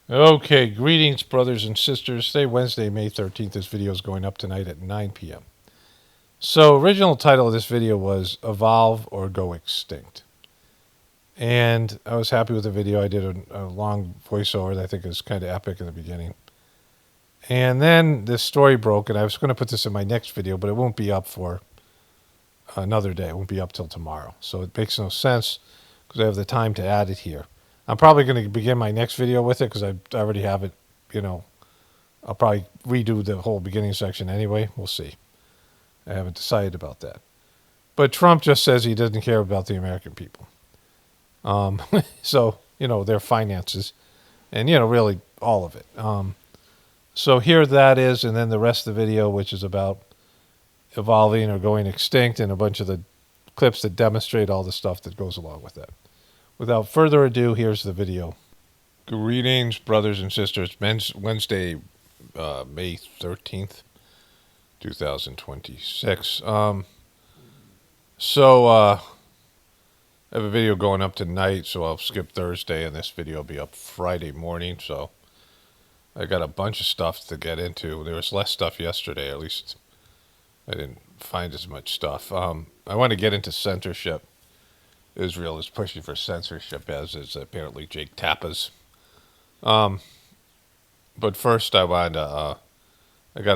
Okay, greetings, brothers and sisters. Today, Wednesday, May 13th. This video is going up tonight at 9 p.m. So, original title of this video was Evolve or Go Extinct. And I was happy with the video. I did a long voiceover that I think is kind of epic in the beginning. And then this story broke, and I was going to put this in my next video, but it won't be up for another day. It won't be up till tomorrow. So it makes no sense because I have the time to add it here. I'm probably going to begin my next video with it because I already have it, I'll probably redo the whole beginning section anyway. We'll see. I haven't decided about that. But Trump just says he doesn't care about the American people. So, their finances and, really all of it. So here that is, and then the rest of the video, which is about evolving or going extinct, and a bunch of the clips that demonstrate all the stuff that goes along with that. Without further ado, here's the video. Greetings, brothers and sisters. Wednesday, May 13th, 2026. I have a video going up tonight, so I'll skip Thursday, and this video will be up Friday morning. So I got a bunch of stuff to get into. There was less stuff yesterday, at least I didn't find as much stuff. I want to get into censorship. Israel is pushing for censorship, as is apparently Jake Tappa's. But first, I got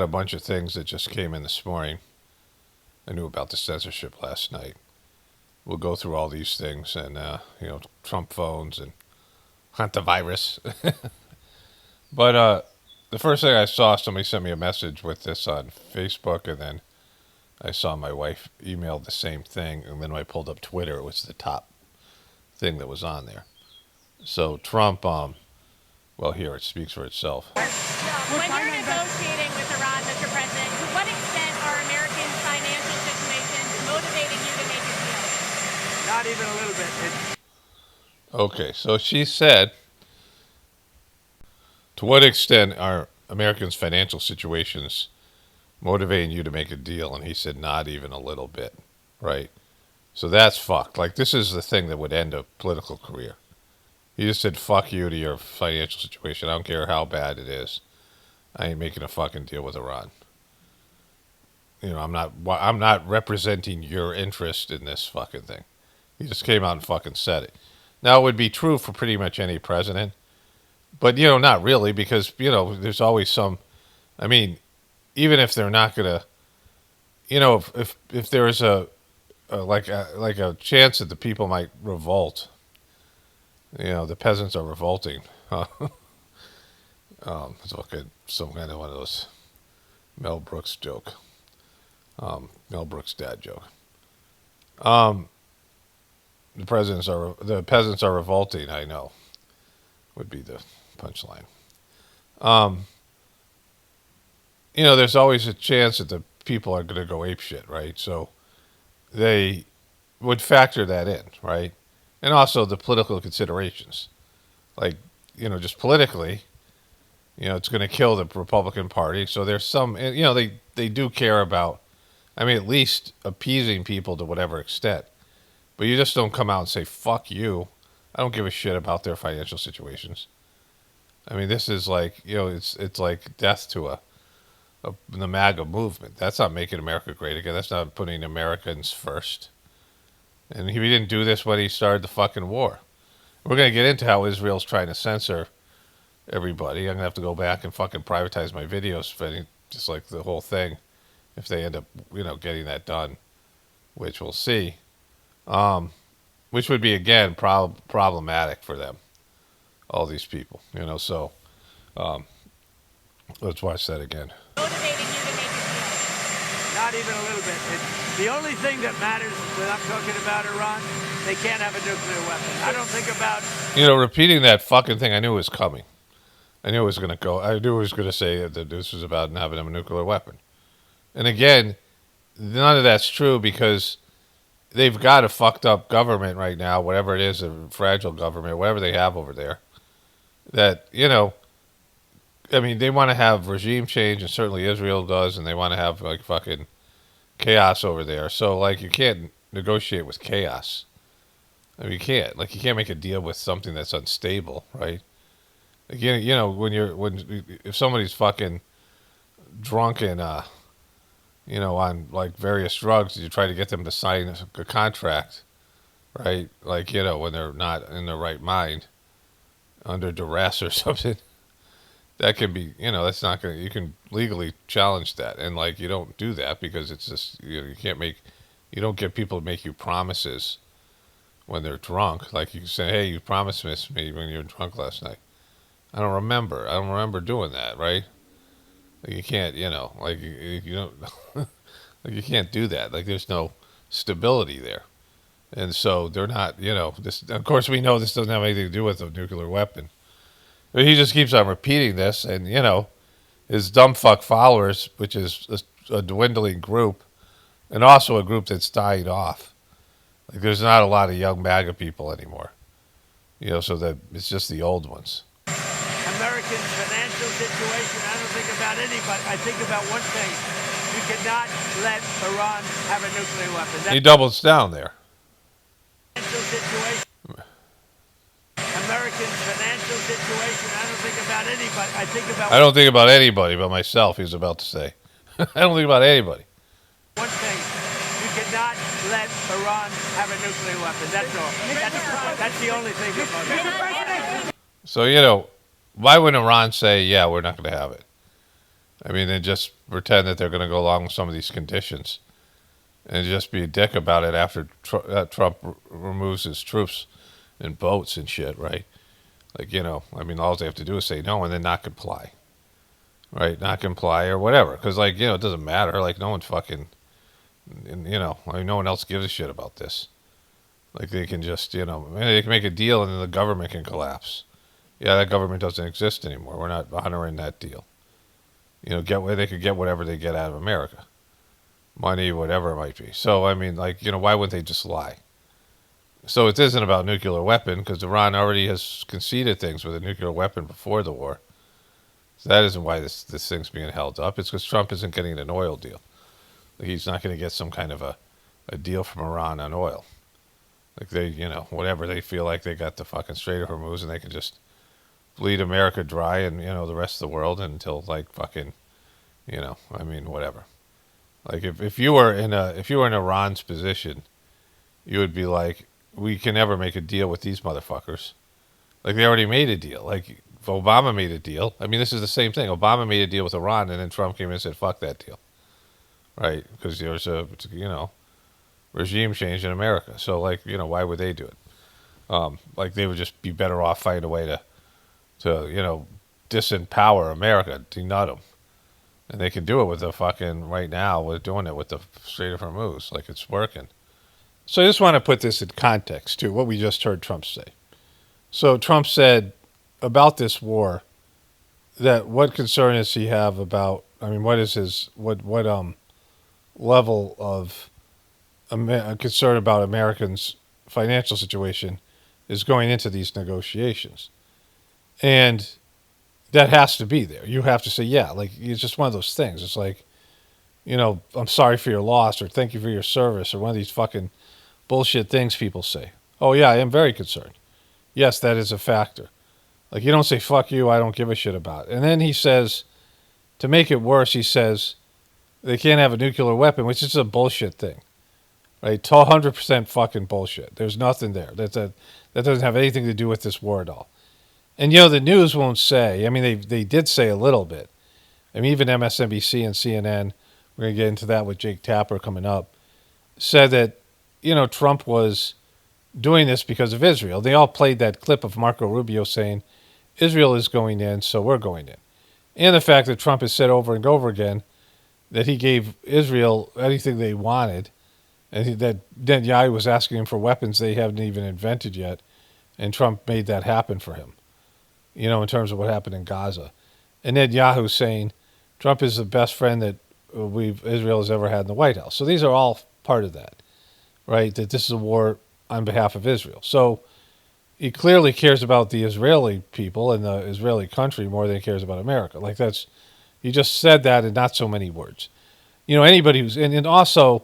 a bunch of things that just came in this morning. I knew about the censorship last night. We'll go through all these things and, Trump phones and hunt the virus. But the first thing I saw, somebody sent me a message with this on Facebook, and then I saw my wife emailed the same thing, and then when I pulled up Twitter, it was the top thing that was on there. So Trump, well, here it speaks for itself. When you're negotiating with Iran, Mr. President, to what extent are Americans' financial situations motivating you to make a deal? Not even a little bit. Okay, so she said, to what extent are Americans' financial situations motivating you to make a deal? And he said, not even a little bit, right? So that's fucked. Like, this is the thing that would end a political career. He just said, fuck you to your financial situation. I don't care how bad it is. I ain't making a fucking deal with Iran. I'm not representing your interest in this fucking thing. He just came out and fucking said it. Now, it would be true for pretty much any president, but, not really, because, there's always some, even if they're not going to, if there's a chance that the people might revolt, the peasants are revolting. It's like some kind of one of those Mel Brooks joke. Mel Brooks' dad joke. The peasants are revolting. I know, would be the punchline. There's always a chance that the people are going to go apeshit, right? So they would factor that in, right? And also the political considerations, like just politically, it's going to kill the Republican Party. So there's some, they do care about, at least appeasing people to whatever extent. But you just don't come out and say, fuck you. I don't give a shit about their financial situations. This is like, it's like death to the MAGA movement. That's not making America great again. That's not putting Americans first. And he didn't do this when he started the fucking war. We're going to get into how Israel's trying to censor everybody. I'm going to have to go back and fucking privatize my videos, just like the whole thing, if they end up, getting that done, which we'll see. Which would be, again, problematic for them, all these people, so let's watch that again. Motivating you to make a deal? Not even a little bit. The only thing that matters when I'm talking about Iran, they can't have a nuclear weapon. I don't think about... Repeating that fucking thing, I knew it was coming. I knew it was going to go. I knew it was going to say that this was about not having a nuclear weapon. And again, none of that's true because they've got a fucked up government right now, whatever it is, a fragile government, whatever they have over there, that, they want to have regime change, and certainly Israel does, and they want to have, like, fucking chaos over there. So, like, you can't negotiate with chaos. You can't. Like, you can't make a deal with something that's unstable, right? Again, when if somebody's fucking drunk and on like various drugs, you try to get them to sign a contract, right? Like when they're not in their right mind, under duress or something. That can be, that's not gonna. You can legally challenge that, and like you don't do that because it's just you can't you don't get people to make you promises when they're drunk. Like you say, hey, you promised me when you were drunk last night. I don't remember. I don't remember doing that, right? Like you can't, like you don't, like you can't do that. Like there's no stability there, and so they're not, This, of course, we know this doesn't have anything to do with a nuclear weapon. But he just keeps on repeating this, and his dumb fuck followers, which is a dwindling group, and also a group that's dying off. Like there's not a lot of young MAGA people anymore, so that it's just the old ones. American financial situation, I don't think about anybody. I think about one thing. You cannot let Iran have a nuclear weapon. He doubles down there. Financial situation. American financial situation, I don't think about anybody. I don't think about anybody but myself, he was about to say. I don't think about anybody. One thing. You cannot let Iran have a nuclear weapon. That's all. That's the only thing that motivates. So, why would Iran say, yeah, we're not going to have it? I mean, they just pretend that they're going to go along with some of these conditions and just be a dick about it after Trump removes his troops and boats and shit, right? Like, I mean, all they have to do is say no and then not comply, right? Not comply or whatever. Because, like, it doesn't matter. Like, no one fucking, I mean, no one else gives a shit about this. Like, they can just, they can make a deal and then the government can collapse. Yeah, that government doesn't exist anymore. We're not honoring that deal. They could get whatever they get out of America. Money, whatever it might be. So, I mean, like, why wouldn't they just lie? So it isn't about nuclear weapon because Iran already has conceded things with a nuclear weapon before the war. So that isn't why this thing's being held up. It's because Trump isn't getting an oil deal. Like he's not going to get some kind of a deal from Iran on oil. Like they, whatever, they feel like they got the fucking Strait of Hormuz and they can just bleed America dry and, the rest of the world until like fucking, I mean, whatever. Like if you were in Iran's position, you would be like, we can never make a deal with these motherfuckers. Like they already made a deal. Like Obama made a deal. I mean, this is the same thing. Obama made a deal with Iran, and then Trump came in and said, "Fuck that deal," right? Because there was a regime change in America. So like why would they do it? Like they would just be better off finding a way to disempower America, denut them, and they can do it with the fucking right now. We're doing it with the Strait of Hormuz. Like it's working. So I just want to put this in context, too, what we just heard Trump say. So Trump said about this war that what concern does he have about, I mean, what is his, what level of concern about Americans' financial situation is going into these negotiations. And that has to be there. You have to say, yeah, like it's just one of those things. It's like, I'm sorry for your loss or thank you for your service or one of these fucking bullshit things people say. Oh, yeah, I am very concerned. Yes, that is a factor. Like, you don't say, fuck you, I don't give a shit about it. And then he says, to make it worse, he says, they can't have a nuclear weapon, which is a bullshit thing. Right? It's 100% fucking bullshit. There's nothing there. That doesn't have anything to do with this war at all. And, the news won't say. I mean, they did say a little bit. I mean, even MSNBC and CNN, we're going to get into that with Jake Tapper coming up, said that Trump was doing this because of Israel. They all played that clip of Marco Rubio saying, Israel is going in, so we're going in. And the fact that Trump has said over and over again that he gave Israel anything they wanted, and that Netanyahu was asking him for weapons they haven't even invented yet, and Trump made that happen for him, in terms of what happened in Gaza. And Netanyahu saying Trump is the best friend that Israel has ever had in the White House. So these are all part of that. Right, that this is a war on behalf of Israel. So he clearly cares about the Israeli people and the Israeli country more than he cares about America. Like he just said that in not so many words. Anybody who's, and also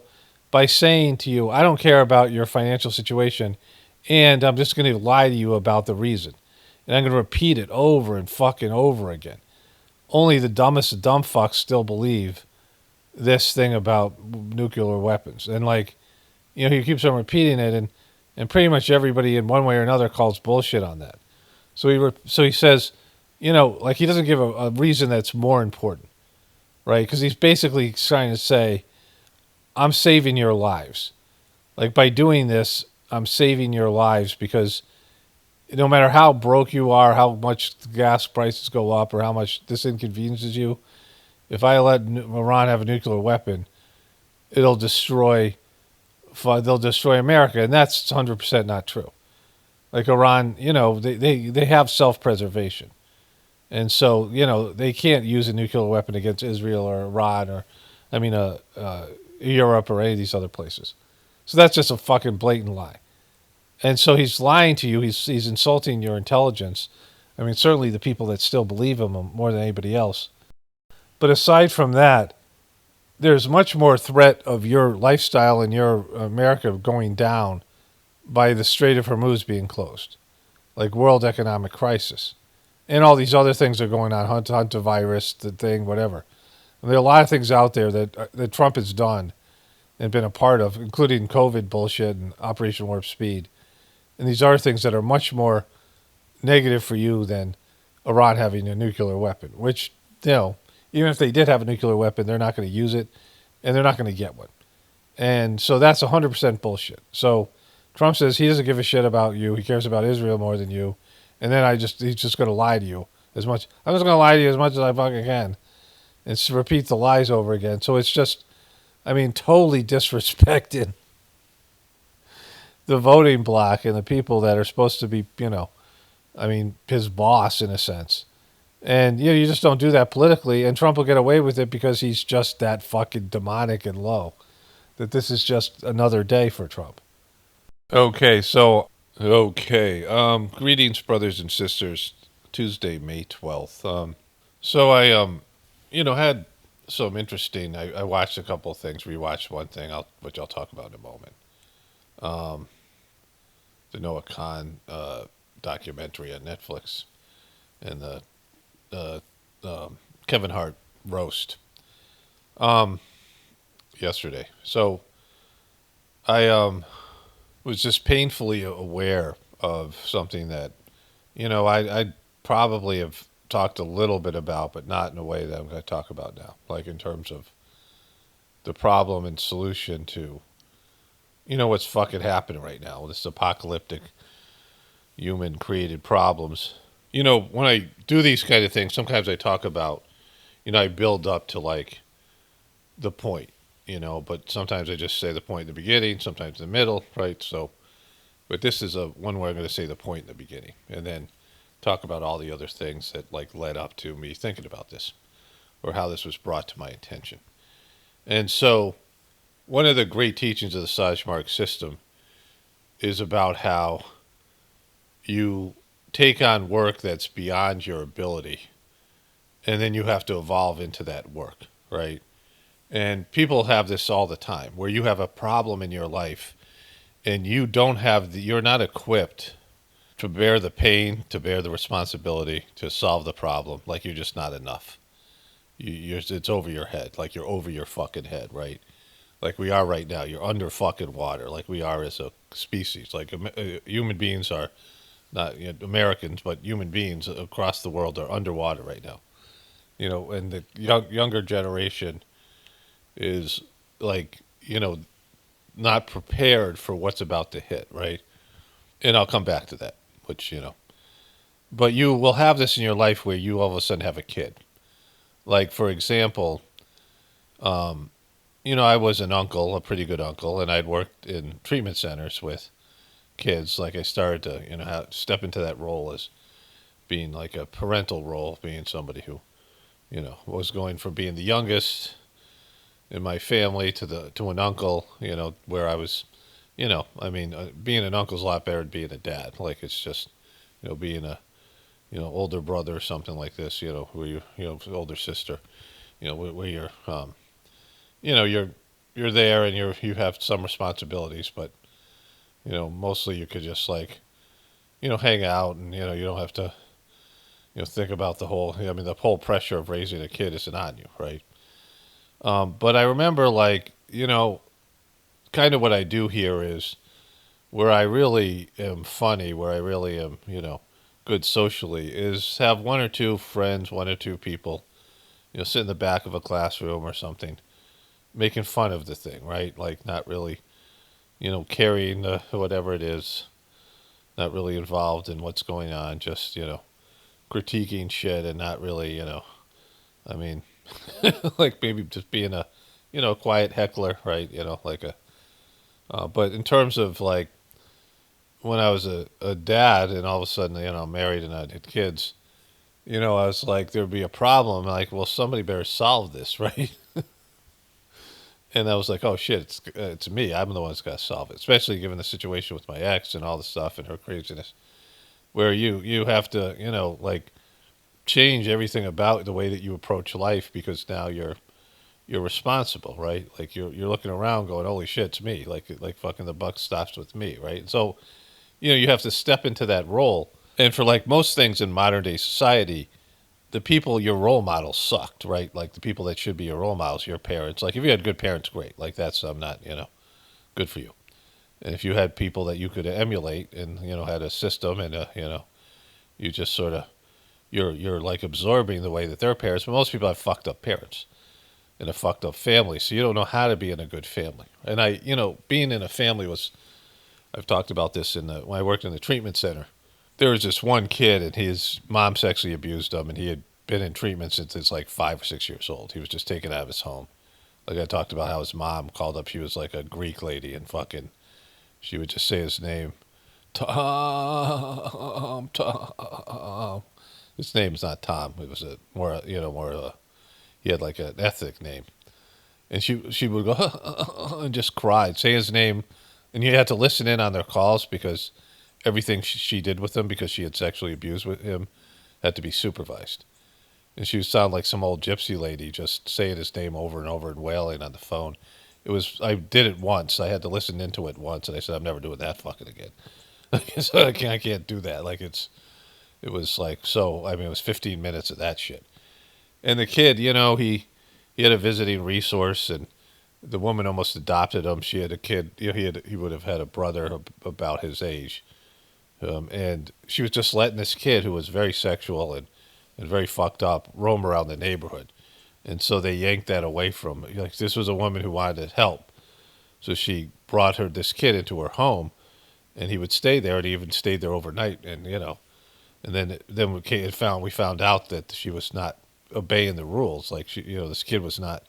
by saying to you, I don't care about your financial situation, and I'm just going to lie to you about the reason. And I'm going to repeat it over and fucking over again. Only the dumbest of dumb fucks still believe this thing about nuclear weapons. And like, he keeps on repeating it, and pretty much everybody in one way or another calls bullshit on that. So he says, like he doesn't give a reason that's more important, right? Because he's basically trying to say, I'm saving your lives. Like by doing this, I'm saving your lives because no matter how broke you are, how much gas prices go up, or how much this inconveniences you, if I let Iran have a nuclear weapon, it'll destroy. They'll destroy America, and that's 100% not true. Like Iran, they have self-preservation, and so they can't use a nuclear weapon against Israel or Iran or, Europe or any of these other places. So that's just a fucking blatant lie. And so he's lying to you. He's insulting your intelligence. I mean, certainly the people that still believe him more than anybody else. But aside from that, there's much more threat of your lifestyle and your America going down by the Strait of Hormuz being closed, like world economic crisis. And all these other things are going on, hunt a virus, the thing, whatever. And there are a lot of things out there that Trump has done and been a part of, including COVID bullshit and Operation Warp Speed. And these are things that are much more negative for you than Iran having a nuclear weapon, which, even if they did have a nuclear weapon, they're not going to use it, and they're not going to get one. And so that's 100% bullshit. So Trump says he doesn't give a shit about you. He cares about Israel more than you. And then he's just going to lie to you as much. I'm just going to lie to you as much as I fucking can and repeat the lies over again. So it's just, totally disrespecting the voting bloc and the people that are supposed to be, his boss in a sense. And you just don't do that politically, and Trump will get away with it because he's just that fucking demonic and low. That this is just another day for Trump. Okay. Greetings, brothers and sisters. Tuesday, May 12th. So I had some interesting. I watched a couple of things. Rewatched one thing, which I'll talk about in a moment. The Noah Khan documentary on Netflix, and the Kevin Hart roast yesterday. So I was just painfully aware of something that I probably have talked a little bit about, but not in a way that I'm going to talk about now, like in terms of the problem and solution to what's fucking happening right now, this apocalyptic human created problems. When I do these kind of things, sometimes I talk about, I build up to like the point, but sometimes I just say the point in the beginning, sometimes in the middle, right? So, but this is one where I'm going to say the point in the beginning and then talk about all the other things that like led up to me thinking about this or how this was brought to my attention. And so one of the great teachings of the Sajmark system is about how you take on work that's beyond your ability, and then you have to evolve into that work, right? And people have this all the time, where you have a problem in your life, and you're not equipped to bear the pain, to bear the responsibility, to solve the problem. Like you're just not enough. It's over your head, like you're over your fucking head, right? Like we are right now. You're under fucking water, like we are as a species. Like human beings are not Americans, but human beings across the world are underwater right now. And the younger generation is like, not prepared for what's about to hit, right? And I'll come back to that, which, but you will have this in your life where you all of a sudden have a kid. Like, for example, I was an uncle, a pretty good uncle, and I'd worked in treatment centers with kids. Like I started to, step into that role as being like a parental role, being somebody who, was going from being the youngest in my family to an uncle, where I was, being an uncle's a lot better than being a dad. Like it's just, being a, older brother or something like this, where you, older sister, where you're, you're there and you have some responsibilities, but, mostly you could just like, hang out, and you don't have to think about the whole. I mean, the whole pressure of raising a kid isn't on you, right? But I remember, like, kind of what I do here is where I really am funny, where I really am, good socially, is have one or two friends, one or two people, sit in the back of a classroom or something, making fun of the thing, right? Like, not really, carrying the whatever it is, not really involved in what's going on, just, critiquing shit and not really, I mean, like maybe just being a, quiet heckler, right? Like but in terms of like when I was a dad and all of a sudden, married and I had kids, I was like, there'd be a problem. Like, well, somebody better solve this, right? And I was like, oh shit, it's me. I'm the one that's got to solve it, especially given the situation with my ex and all the stuff and her craziness, where you have to, like change everything about the way that you approach life because now you're responsible, right? Like you're looking around going, holy shit, it's me. Like fucking the buck stops with me, right? And so you have to step into that role. And for like most things in modern day society, the people your role models sucked, right? Like the people that should be your role models, your parents. Like if you had good parents, great. Like that's I'm not, good for you. And if you had people that you could emulate and had a system and you just sort of you're like absorbing the way that their parents. But most people have fucked up parents and a fucked up family, so you don't know how to be in a good family. And being in a family was. I've talked about this when I worked in the treatment center. There was this one kid, and his mom sexually abused him, and he had been in treatment since he's like 5 or 6 years old. He was just taken out of his home. Like I talked about how his mom called up. She was like a Greek lady, and fucking, she would just say his name, Tom, Tom. His name's not Tom. It was a more, more of a. He had like an ethnic name, and she would go and just cry, say his name, and you had to listen in on their calls because everything she did with him because she had sexually abused with him had to be supervised. And she would sound like some old gypsy lady just saying his name over and over and wailing on the phone. I did it once. I had to listen into it once, and I said, I'm never doing that fucking again. So I can't do that. Like it was like, so, I mean, it was 15 minutes of that shit. And the kid, he had a visiting resource, and the woman almost adopted him. She had a kid. He would have had a brother about his age, and she was just letting this kid who was very sexual and very fucked up roam around the neighborhood. And so they yanked that away from her. Like this was a woman who wanted help, so she brought this kid into her home, and he would stay there, and he even stayed there overnight. And and then we found out that she was not obeying the rules. Like this kid was not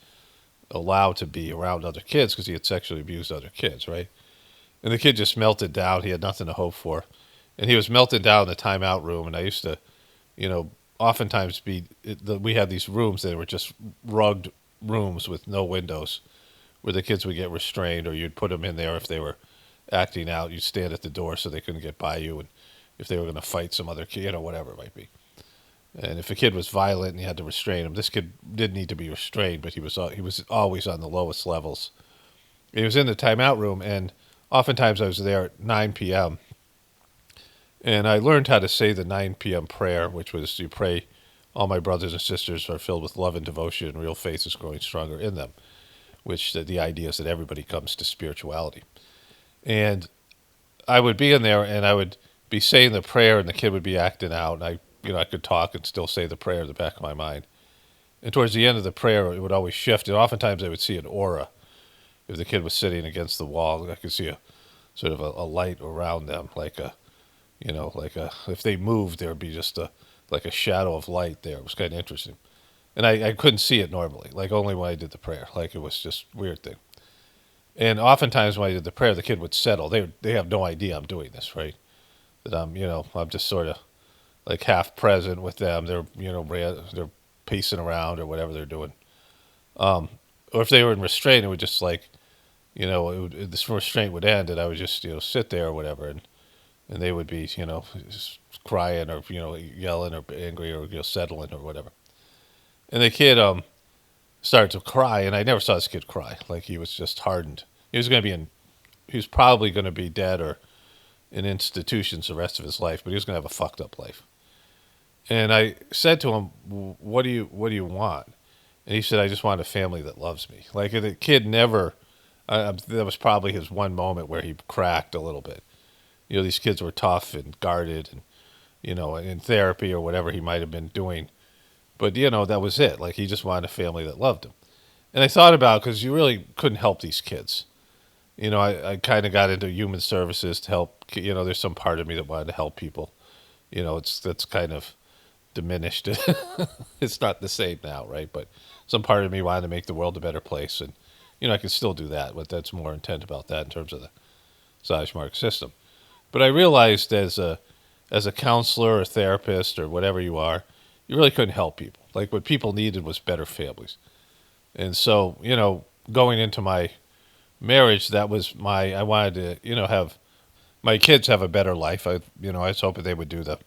allowed to be around other kids because he had sexually abused other kids, right? And the kid just melted down. He had nothing to hope for. And he was melting down in the timeout room. And I used to, oftentimes we had these rooms that were just rugged rooms with no windows where the kids would get restrained, or you'd put them in there if they were acting out. You'd stand at the door so they couldn't get by you. And if they were going to fight some other kid, whatever it might be. And if a kid was violent and you had to restrain him, this kid did need to be restrained, but he was always on the lowest levels. He was in the timeout room, and oftentimes I was there at 9 p.m. And I learned how to say the 9 p.m. prayer, which was you pray, all my brothers and sisters are filled with love and devotion, and real faith is growing stronger in them, which the idea is that everybody comes to spirituality. And I would be in there, and I would be saying the prayer, and the kid would be acting out, and I could talk and still say the prayer in the back of my mind. And towards the end of the prayer, it would always shift. And oftentimes I would see an aura. If the kid was sitting against the wall, I could see a sort of a light around them, if they moved, there would be just like a shadow of light there. It was kind of interesting. And I couldn't see it normally, like only when I did the prayer. Like it was just a weird thing. And oftentimes when I did the prayer, the kid would settle. They have no idea I'm doing this, right? That I'm just sort of like half present with them. They're they're pacing around or whatever they're doing. Or if they were in restraint, it would just like this restraint would end, and I would just sit there or whatever, and they would be just crying or yelling or angry or settling or whatever. And the kid started to cry, and I never saw this kid cry. Like he was just hardened. He was probably going to be dead or in institutions the rest of his life, but he was going to have a fucked up life. And I said to him, what do you want? And he said, I just want a family that loves me. Like the kid never. That was probably his one moment where he cracked a little bit. These kids were tough and guarded, and in therapy or whatever he might have been doing. But that was it. Like he just wanted a family that loved him. And I thought about because you really couldn't help these kids. I kind of got into human services to help. There's some part of me that wanted to help people. That's kind of diminished. It's not the same now, right? But some part of me wanted to make the world a better place, and I can still do that. But that's more intent about that in terms of the Sajmark system. But I realized as a counselor or therapist or whatever you are, you really couldn't help people. Like what people needed was better families. And so, going into my marriage, that was I wanted to, have my kids have a better life. I was hoping they would do the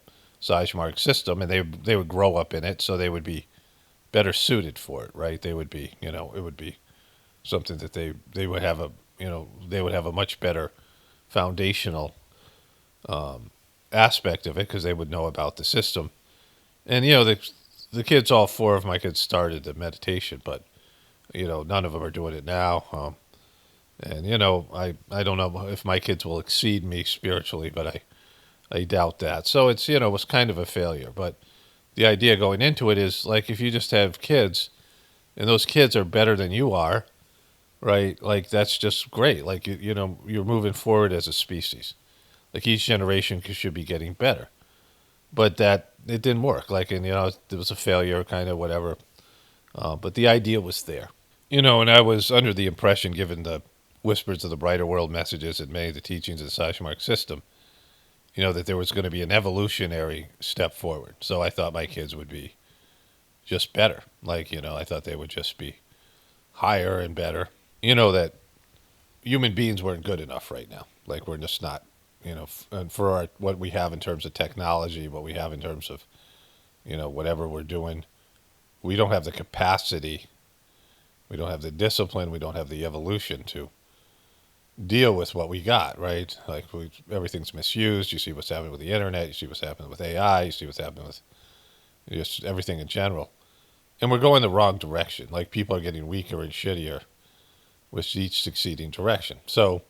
Sajmark system and they would grow up in it so they would be better suited for it, right? They would be, it would be something that they would have they would have a much better foundational aspect of it because they would know about the system. And the kids, all four of my kids started the meditation, but none of them are doing it now. And I don't know if my kids will exceed me spiritually, but I doubt that. So it's it was kind of a failure. But the idea going into it is like if you just have kids, and those kids are better than you are, right? Like that's just great. Like you're moving forward as a species. Like each generation should be getting better. But that it didn't work. Like and it was a failure, kind of whatever. But the idea was there. And I was under the impression, given the Whispers of the Brighter World messages and many of the teachings of the Sajmark system, that there was going to be an evolutionary step forward. So I thought my kids would be just better. Like, I thought they would just be higher and better. That human beings weren't good enough right now. Like, we're just not, and for what we have in terms of technology, what we have in terms of, whatever we're doing, we don't have the capacity, we don't have the discipline, we don't have the evolution to deal with what we got, right? Like everything's misused. You see what's happening with the internet. You see what's happening with AI. You see what's happening with just everything in general. And we're going the wrong direction. Like people are getting weaker and shittier with each succeeding direction. So,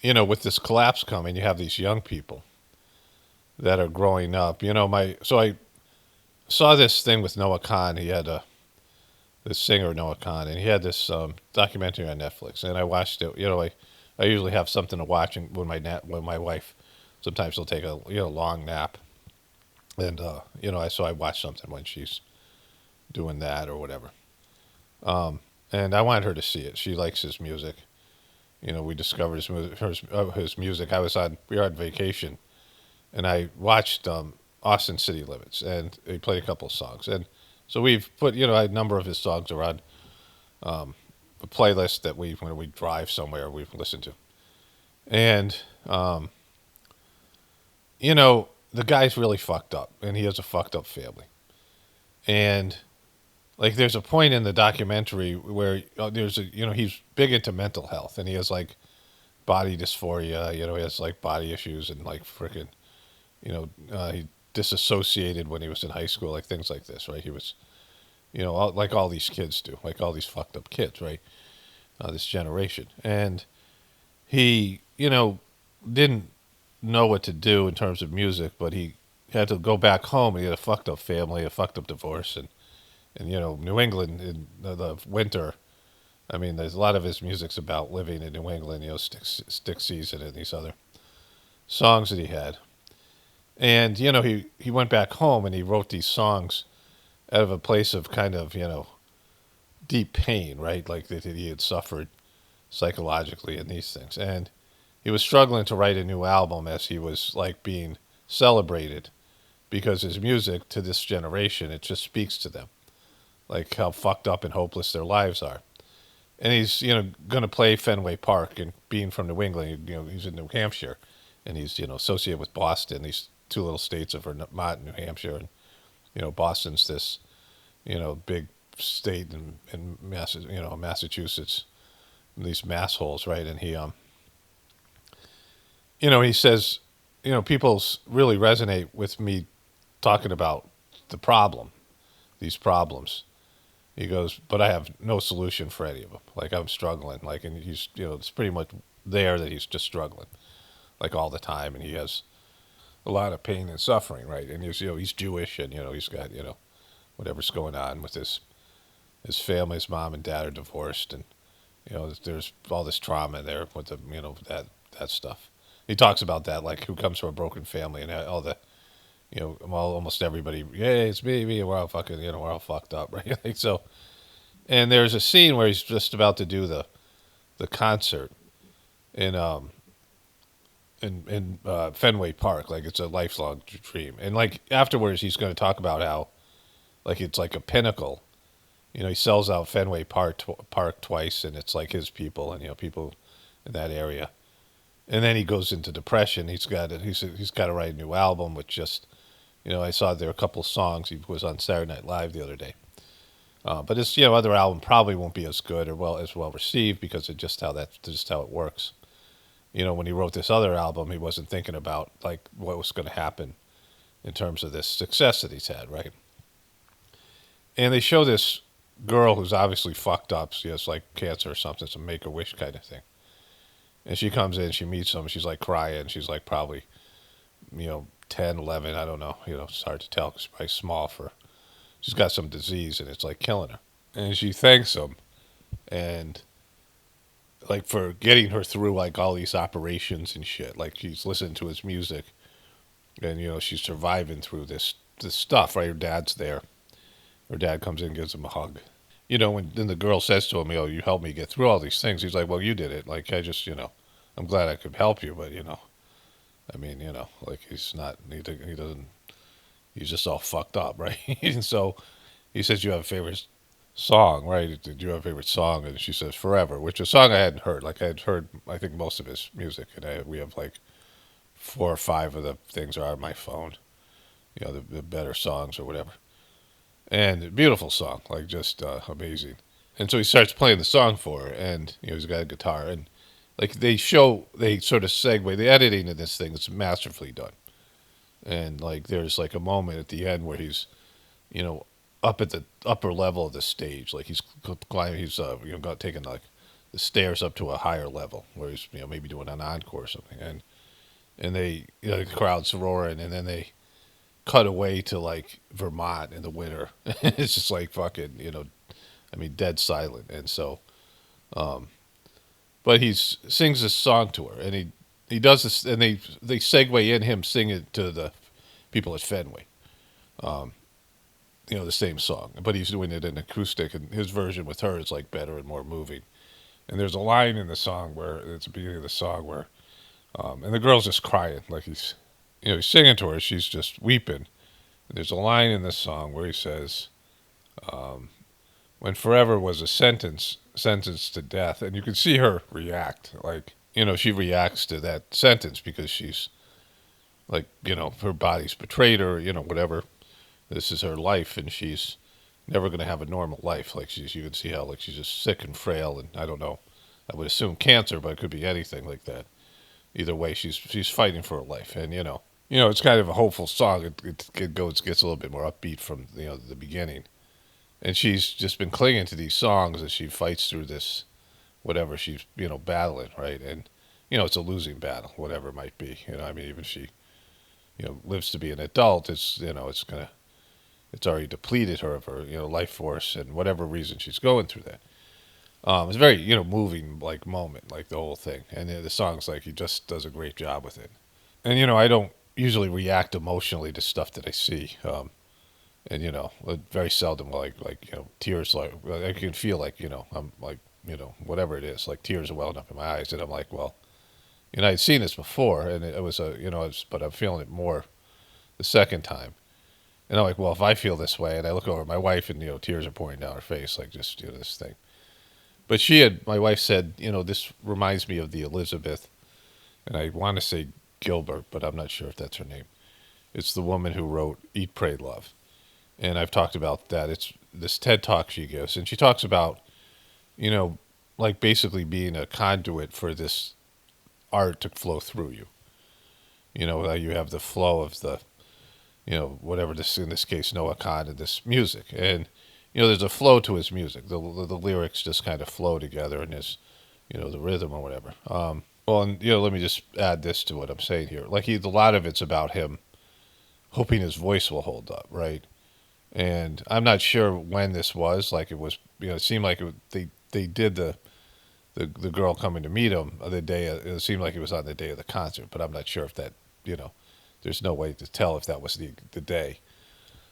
with this collapse coming, you have these young people that are growing up. So I saw this thing with Noah Khan. He had this singer Noah Khan, and he had this documentary on Netflix, and I watched it. I usually have something to watch when my wife sometimes will take a long nap, and so I watch something when she's doing that or whatever. And I wanted her to see it. She likes his music. We discovered his music. We were on vacation, and I watched Austin City Limits, and he played a couple of songs, and so we've put a number of his songs are on a playlist that when we drive somewhere we listen to, and the guy's really fucked up, and he has a fucked up family, and like there's a point in the documentary where he's big into mental health, and he has like body dysphoria, he has like body issues, and like freaking he disassociated when he was in high school, like things like this, right? He was like all these kids do, like all these fucked up kids, right? This generation. And he, didn't know what to do in terms of music, but he had to go back home. And he had a fucked up family, a fucked up divorce. And New England in the winter, I mean, there's a lot of his music's about living in New England, stick season and these other songs that he had. And, he went back home and he wrote these songs out of a place of kind of, deep pain, right? Like that he had suffered psychologically in these things. And he was struggling to write a new album as he was like being celebrated because his music to this generation, it just speaks to them, like how fucked up and hopeless their lives are. And he's, going to play Fenway Park, and being from New England, he's in New Hampshire, and he's, associated with Boston, these two little states of Vermont and New Hampshire. And, Boston's this, big state in Massachusetts, these mass holes, right? And he says, people really resonate with me talking about the problem, these problems. He goes, but I have no solution for any of them. Like I'm struggling. Like, and he's, it's pretty much there that he's just struggling, like all the time, and he has a lot of pain and suffering, right? And he's Jewish, and he's got whatever's going on with his family. His mom and dad are divorced, and there's all this trauma there with the that stuff. He talks about that, like who comes from a broken family and all the almost everybody. Yeah, it's me. We're all fucking we're all fucked up, right? Like so. And there's a scene where he's just about to do the concert in Fenway Park, like it's a lifelong dream. And like afterwards, he's going to talk about how like it's like a pinnacle. He sells out Fenway Park twice, and it's like his people and people in that area. And then he goes into depression. He's got to write a new album, which just I saw there were a couple of songs. He was on Saturday Night Live the other day. But his other album probably won't be as good or as well received because of just how it works. When he wrote this other album, he wasn't thinking about like what was going to happen in terms of this success that he's had, right? And they show this girl who's obviously fucked up. She has like cancer or something, some Make-A-Wish kind of thing. And she comes in, she meets him, she's like crying. She's like probably, 10, 11, I don't know. It's hard to tell because she's probably small she's got some disease and it's like killing her. And she thanks him and like for getting her through like all these operations and shit. Like she's listening to his music and she's surviving through this stuff, right? Her dad's there. Her dad comes in and gives him a hug. When then the girl says to him, you helped me get through all these things. He's like, well, you did it. Like I just, I'm glad I could help you, but I mean, like he doesn't, he's just all fucked up, right? And so he says, you have a favorite song, right? Did you have a favorite song? And she says, Forever, which is a song I hadn't heard. Like I had heard, I think most of his music, and we have like 4 or 5 of the things are on my phone, the better songs or whatever. And beautiful song, like just amazing. And so he starts playing the song for her, and he's got a guitar, and like they sort of segue. The editing in this thing is masterfully done, and like there's like a moment at the end where he's, up at the upper level of the stage, like he's climbing, he's taking like the stairs up to a higher level where he's maybe doing an encore or something, and they the crowd's roaring, and then they cut away to like Vermont in the winter. It's just like fucking, dead silent. And so, but he sings this song to her, and he does this, and they segue in him singing to the people at Fenway, the same song, but he's doing it in acoustic, and his version with her is like better and more moving. And there's a line in the song where it's the beginning of the song where, and the girl's just crying, like he's singing to her, she's just weeping. There's a line in this song where he says, when forever was a sentence to death. And you can see her react. Like, she reacts to that sentence because she's like, her body's betrayed her, whatever. This is her life, and she's never going to have a normal life. Like you can see how like she's just sick and frail, and I don't know. I would assume cancer, but it could be anything like that. Either way, she's fighting for her life, and it's kind of a hopeful song. It gets a little bit more upbeat from the beginning, and she's just been clinging to these songs as she fights through this, whatever she's battling, right? And it's a losing battle, whatever it might be. Even if she lives to be an adult, it's it's already depleted her of her life force and whatever reason she's going through that. It's a very moving like moment, like the whole thing, and the song's like he just does a great job with it. And I don't usually react emotionally to stuff that I see, and very seldom like tears, like I can feel like I'm like whatever it is, like tears are welling up in my eyes, and I'm like, well, I'd seen this before, and it was but I'm feeling it more the second time. And I'm like, well, if I feel this way, and I look over at my wife, and tears are pouring down her face, like just this thing. But my wife said, this reminds me of the Elizabeth, and I want to say Gilbert, but I'm not sure if that's her name. It's the woman who wrote Eat, Pray, Love. And I've talked about that. It's this TED Talk she gives, and she talks about, like basically being a conduit for this art to flow through you. You have the flow of the, whatever this, in this case, Noah Khan and this music. And, there's a flow to his music. The lyrics just kind of flow together in his, the rhythm or whatever. Well, and, let me just add this to what I'm saying here. Like, a lot of it's about him hoping his voice will hold up, right? And I'm not sure when this was. Like, it was, it seemed like they did the girl coming to meet him the day. It seemed like it was on the day of the concert, but I'm not sure if that, there's no way to tell if that was the day.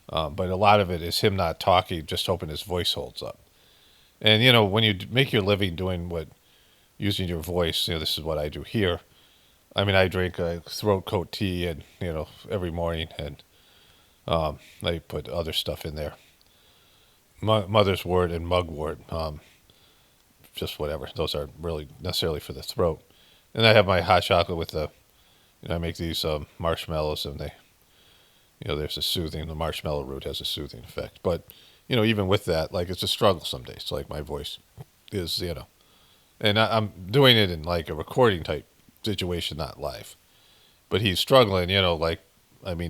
But a lot of it is him not talking, just hoping his voice holds up. And, when you make your living using your voice, this is what I do here. I mean, I drink throat coat tea and, every morning, and I put other stuff in there. Mother's wort and mugwort, just whatever. Those aren't really necessarily for the throat. And I have my hot chocolate with I make these marshmallows, and there's the marshmallow root has a soothing effect. But, even with that, like, it's a struggle some days. Like, my voice is, and I'm doing it in like a recording type situation, not live. But he's struggling,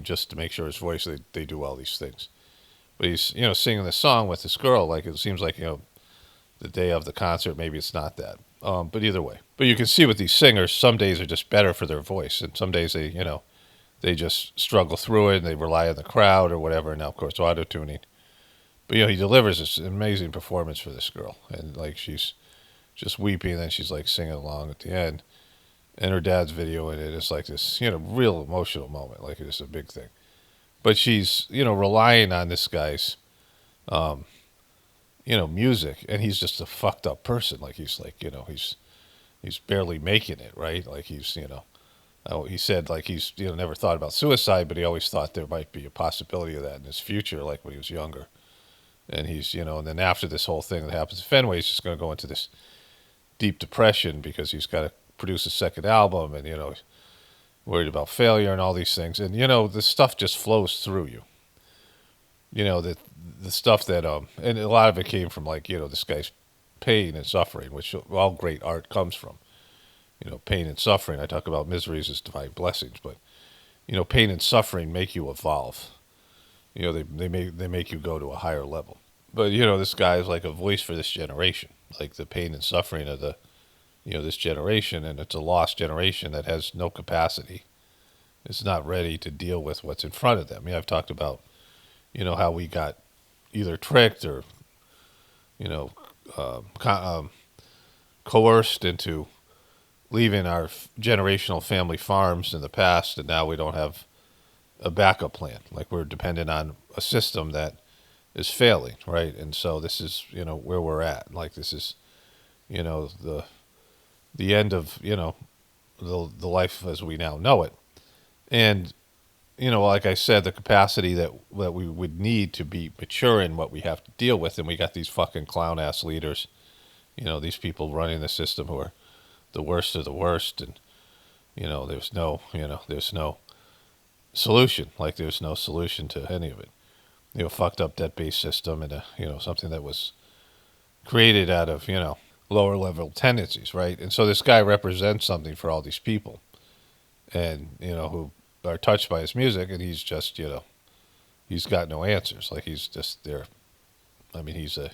just to make sure his voice, they do all these things. But he's, singing this song with this girl, like, it seems like, the day of the concert, maybe it's not that. But either way. But you can see with these singers, some days are just better for their voice, and some days they just struggle through it, and they rely on the crowd or whatever, and now, of course, auto-tuning. But, he delivers this amazing performance for this girl, and, like, she's just weeping, and then she's, like, singing along at the end. And her dad's video in it is like this, real emotional moment, like it is a big thing. But she's, relying on this guy's, music, and he's just a fucked up person. Like, he's like, he's barely making it, right? Like, he's, he said, like, he's, never thought about suicide, but he always thought there might be a possibility of that in his future, like when he was younger. And he's, and then after this whole thing that happens at Fenway, he's just going to go into this deep depression because he's got to produce a second album, and he's worried about failure and all these things, and the stuff just flows through you. The stuff that and a lot of it came from, like, this guy's pain and suffering, which all great art comes from. Pain and suffering. I talk about miseries as divine blessings, but pain and suffering make you evolve. They make you go to a higher level. But this guy is like a voice for this generation, like the pain and suffering of the this generation, and it's a lost generation that has no capacity. It's not ready to deal with what's in front of them. I've talked about, how we got either tricked or, coerced into leaving our generational family farms in the past, and now we don't have a backup plan. Like, we're dependent on a system that is failing, right? And so this is, where we're at. Like, this is, the end of, the life as we now know it. And, like I said, the capacity that we would need to be mature in what we have to deal with. And we got these fucking clown ass leaders, these people running the system who are the worst of the worst. And, there's no solution. Like, there's no solution to any of it. Fucked up debt-based system, and, something that was created out of, lower level tendencies, right? And so this guy represents something for all these people, and who are touched by his music, and he's just he's got no answers. Like, he's just there. I mean, he's a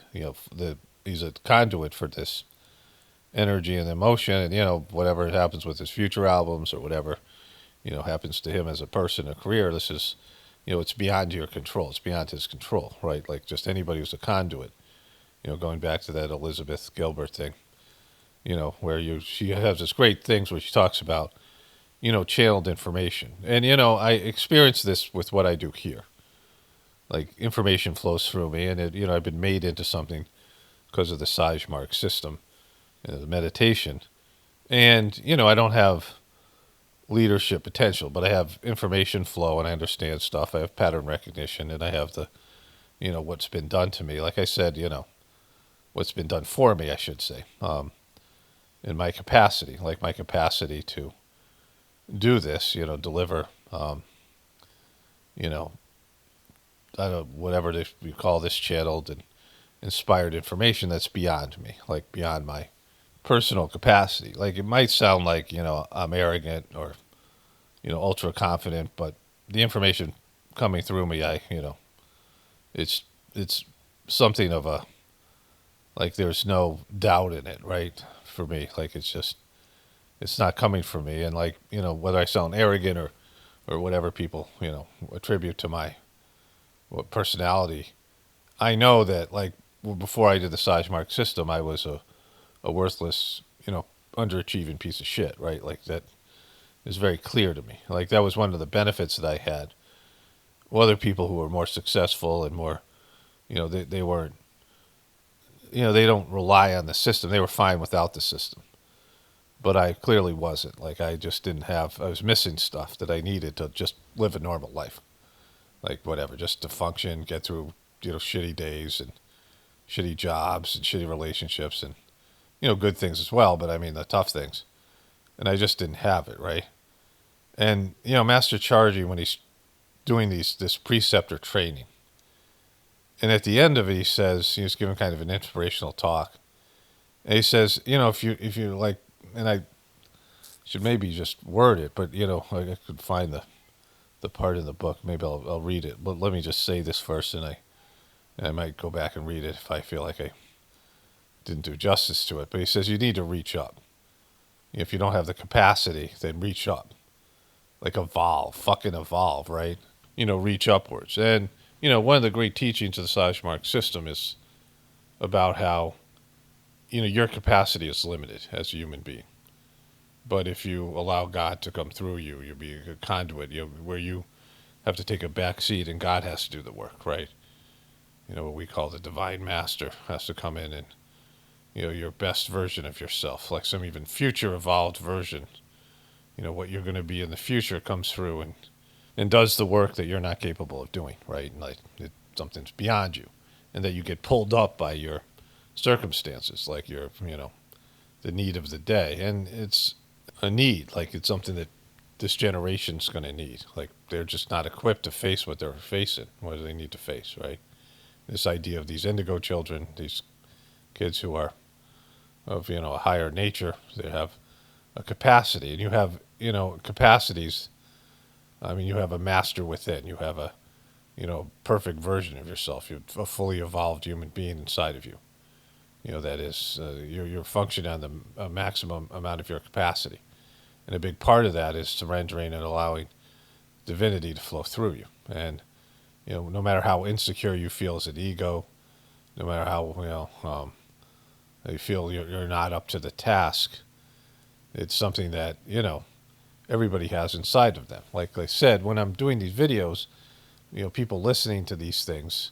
he's a conduit for this energy and emotion, and whatever happens with his future albums or whatever happens to him as a person, a career, this is it's beyond your control. It's beyond his control, right? Like, just anybody who's a conduit. Going back to that Elizabeth Gilbert thing, where she has this great things where she talks about, channeled information. And, I experience this with what I do here. Like, information flows through me, and I've been made into something because of the Sajmark system and the meditation. And, I don't have leadership potential, but I have information flow, and I understand stuff. I have pattern recognition, and I have the, what's been done to me. Like I said, what's been done for me, I should say, in my capacity, like my capacity to do this, deliver, I don't whatever we call this, channeled and inspired information that's beyond me, like beyond my personal capacity. Like, it might sound like, I'm arrogant or ultra confident, but the information coming through me, it's it's something of a, like, there's no doubt in it, right? For me, like, it's not coming from me, and, like, whether I sound arrogant or whatever people attribute to my personality, I know that, like, before I did the Sajmark system, I was a worthless, underachieving piece of shit, right? Like, that is very clear to me. Like, that was one of the benefits that I had. Other people who were more successful and more, they weren't, they don't rely on the system. They were fine without the system. But I clearly wasn't. Like, I just didn't have, I was missing stuff that I needed to just live a normal life. Like, whatever, just to function, get through, shitty days and shitty jobs and shitty relationships and, good things as well. But I mean, the tough things. And I just didn't have it, right? And, Master Chargy, when he's doing this preceptor training, and at the end of it, he says, he was giving kind of an inspirational talk. And he says, if you like, and I should maybe just word it, but, I could find the part in the book. Maybe I'll read it. But let me just say this first, and I might go back and read it if I feel like I didn't do justice to it. But he says, you need to reach up. If you don't have the capacity, then reach up. Like, fucking evolve, right? Reach upwards. And, one of the great teachings of the Sajmark system is about how, your capacity is limited as a human being. But if you allow God to come through you, you'll be a conduit, where you have to take a back seat and God has to do the work, right? What we call the divine master has to come in and, your best version of yourself, like some even future evolved version, what you're going to be in the future comes through and does the work that you're not capable of doing, right? And, like, something's beyond you, and that you get pulled up by your circumstances, like your, the need of the day. And it's a need, like, it's something that this generation's going to need. Like, they're just not equipped to face what they're facing, what do they need to face, right? This idea of these indigo children, these kids who are of, a higher nature, they have a capacity, and you have, capacities. I mean, you have a master within, you have a, perfect version of yourself. You're a fully evolved human being inside of you. That is, you're functioning on the maximum amount of your capacity. And a big part of that is surrendering and allowing divinity to flow through you. And, no matter how insecure you feel as an ego, no matter how, you feel you're not up to the task, it's something that, everybody has inside of them. Like I said, when I'm doing these videos, people listening to these things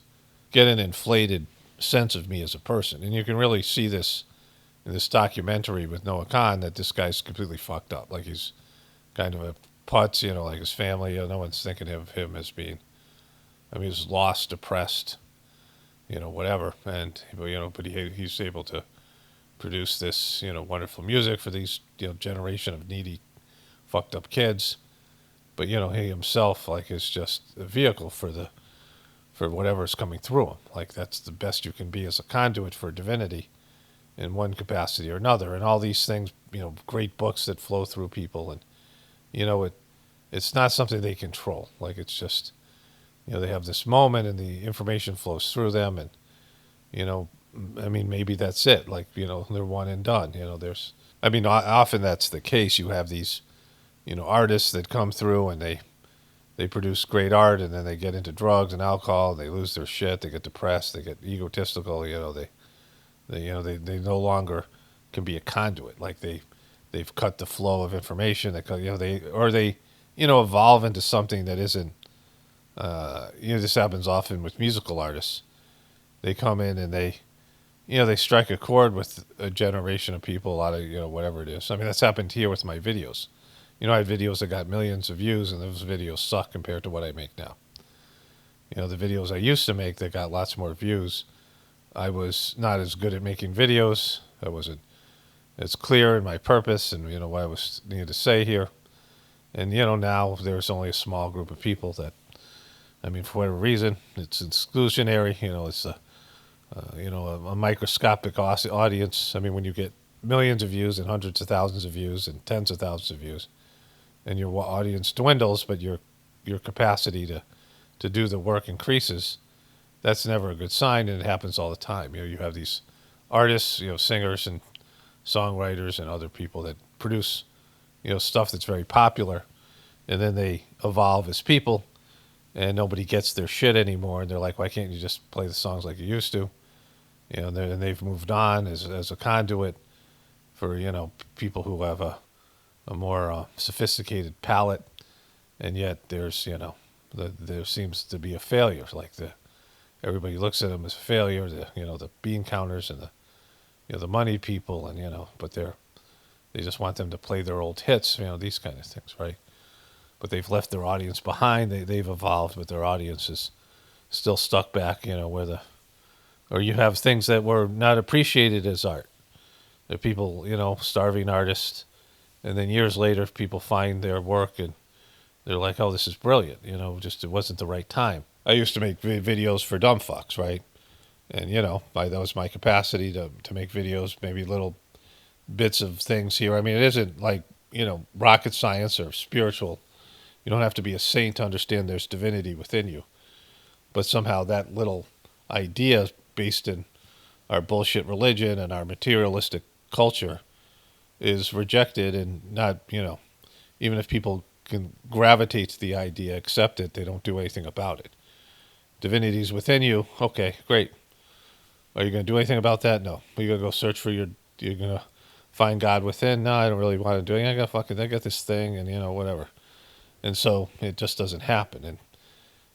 get an inflated sense of me as a person. And you can really see this in this documentary with Noah Khan, that this guy's completely fucked up. Like, he's kind of a putz, like his family, no one's thinking of him as being, I mean, he's lost, depressed, whatever. And, but he's able to produce this, wonderful music for these, generation of needy, fucked up kids. But, he himself, like, is just a vehicle for whatever's coming through him. Like, that's the best you can be as a conduit for divinity in one capacity or another. And all these things, great books that flow through people. And, it's not something they control. Like, it's just, they have this moment and the information flows through them. And, I mean, maybe that's it. Like, they're one and done. Often that's the case. You have these, artists that come through and they produce great art, and then they get into drugs and alcohol. They lose their shit. They get depressed. They get egotistical. They no longer can be a conduit. Like, they've cut the flow of information. They evolve into something that isn't. This happens often with musical artists. They come in and they strike a chord with a generation of people. A lot of whatever it is. I mean, that's happened here with my videos. I had videos that got millions of views, and those videos suck compared to what I make now. The videos I used to make that got lots more views, I was not as good at making videos. I wasn't as clear in my purpose and, what I was needed to say here. And, now there's only a small group of people that, for whatever reason, it's exclusionary. It's a microscopic audience. When you get millions of views and hundreds of thousands of views and tens of thousands of views, and your audience dwindles, but your capacity to do the work increases, that's never a good sign, and it happens all the time. You have these artists, singers and songwriters and other people that produce, stuff that's very popular, and then they evolve as people, and nobody gets their shit anymore, and they're like, why can't you just play the songs like you used to? And they've moved on as a conduit for people who have a more sophisticated palate, and yet there's there seems to be a failure. Like everybody looks at them as a failure. The bean counters and the money people, and but they just want them to play their old hits. These kind of things, right? But they've left their audience behind. They've evolved, but their audience is still stuck back. Or you have things that were not appreciated as art. There are people, starving artists, and then years later, people find their work and they're like, "Oh, this is brilliant." Just it wasn't the right time. I used to make videos for dumb fucks, right? And that was my capacity to make videos, maybe little bits of things here. I mean, it isn't like rocket science or spiritual. You don't have to be a saint to understand there's divinity within you. But somehow that little idea based in our bullshit religion and our materialistic culture is rejected, and not, even if people can gravitate to the idea, accept it, they don't do anything about it. Divinity's within you. Okay, great. Are you going to do anything about that? No. Are you going to go search for you're going to find God within? No, I don't really want to do anything. I got this thing and, whatever. And so it just doesn't happen. And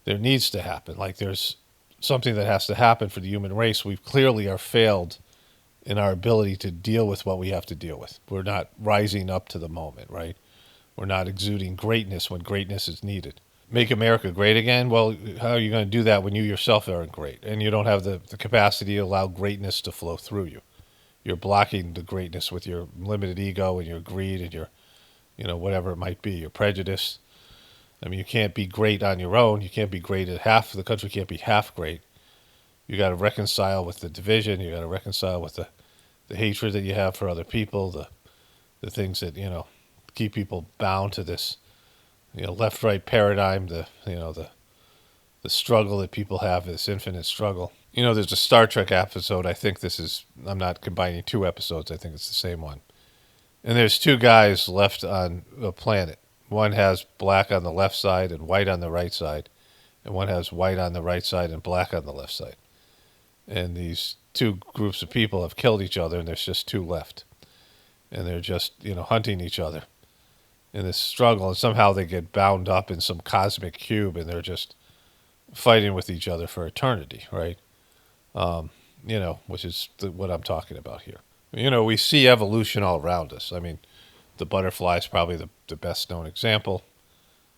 there needs to happen. Like there's something that has to happen for the human race. We clearly are failed in our ability to deal with what we have to deal with. We're not rising up to the moment, right? We're not exuding greatness when greatness is needed. Make America great again? Well, how are you going to do that when you yourself aren't great and you don't have the capacity to allow greatness to flow through you? You're blocking the greatness with your limited ego and your greed and your, whatever it might be, your prejudice. I mean, you can't be great on your own. You can't be great at half. The country can't be half great. You got to reconcile with the division. You got to reconcile with the hatred that you have for other people, the things that, keep people bound to this, left-right paradigm, the struggle that people have, this infinite struggle. There's a Star Trek episode. I'm not combining two episodes. I think it's the same one. And there's two guys left on a planet. One has black on the left side and white on the right side. And one has white on the right side and black on the left side. And these two groups of people have killed each other, and there's just two left. And they're just, hunting each other in this struggle. And somehow they get bound up in some cosmic cube, and they're just fighting with each other for eternity, right? Which is what I'm talking about here. We see evolution all around us. I mean, the butterfly is probably the best known example.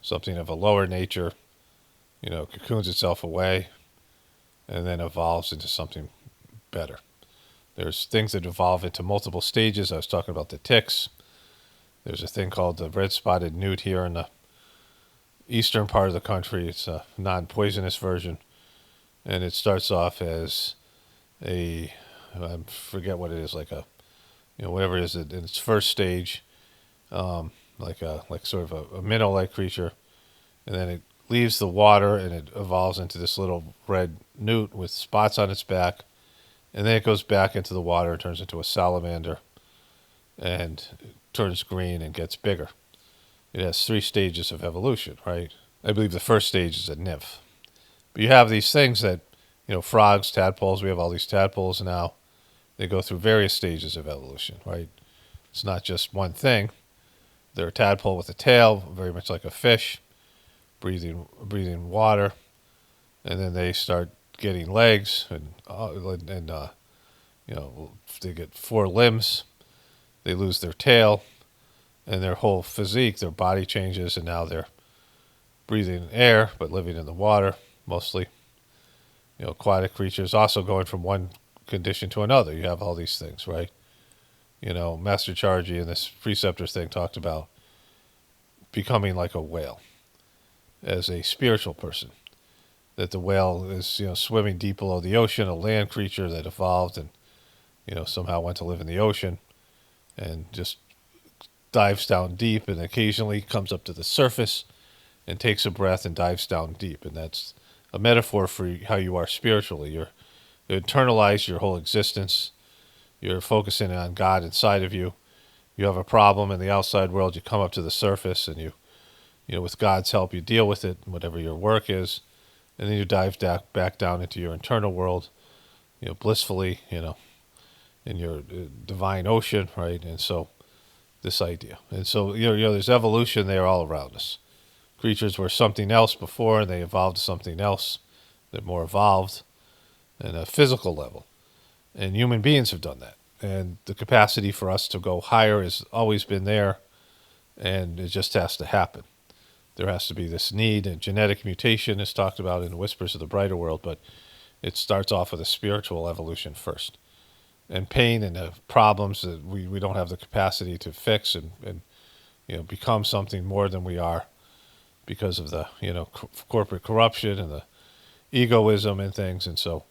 Something of a lower nature, cocoons itself away and then evolves into something better. There's things that evolve into multiple stages. I was talking about the ticks. There's a thing called the red-spotted newt here in the eastern part of the country. It's a non-poisonous version. And it starts off as I forget what it is, like whatever it is in its first stage, like sort of a minnow-like creature, and then it leaves the water and it evolves into this little red newt with spots on its back, and then it goes back into the water and turns into a salamander, and turns green and gets bigger. It has 3 stages of evolution, right? I believe the first stage is a nymph. But you have these things that, frogs, tadpoles, we have all these tadpoles now. They go through various stages of evolution, right? It's not just one thing. They're a tadpole with a tail, very much like a fish, breathing water, and then they start getting legs, and they get 4 limbs. They lose their tail, and their whole physique, their body changes, and now they're breathing air but living in the water mostly. Aquatic creatures also going from one condition to another. You have all these things, right? Master Charji in this preceptor thing talked about becoming like a whale as a spiritual person. That the whale is, swimming deep below the ocean, a land creature that evolved and, somehow went to live in the ocean and just dives down deep and occasionally comes up to the surface and takes a breath and dives down deep. And that's a metaphor for how you are spiritually. You internalize your whole existence. You're focusing on God inside of you. You have a problem in the outside world. You come up to the surface and you with God's help, you deal with it, whatever your work is. And then you dive back down into your internal world, blissfully, in your divine ocean, right? And so this idea. And so, there's evolution there all around us. Creatures were something else before, and they evolved to something else. They're more evolved at a physical level. And human beings have done that. And the capacity for us to go higher has always been there, and it just has to happen. There has to be this need, and genetic mutation is talked about in Whispers of the Brighter World, but it starts off with a spiritual evolution first. And pain and problems that we don't have the capacity to fix and become something more than we are because of the, corporate corruption and the egoism and things. And so,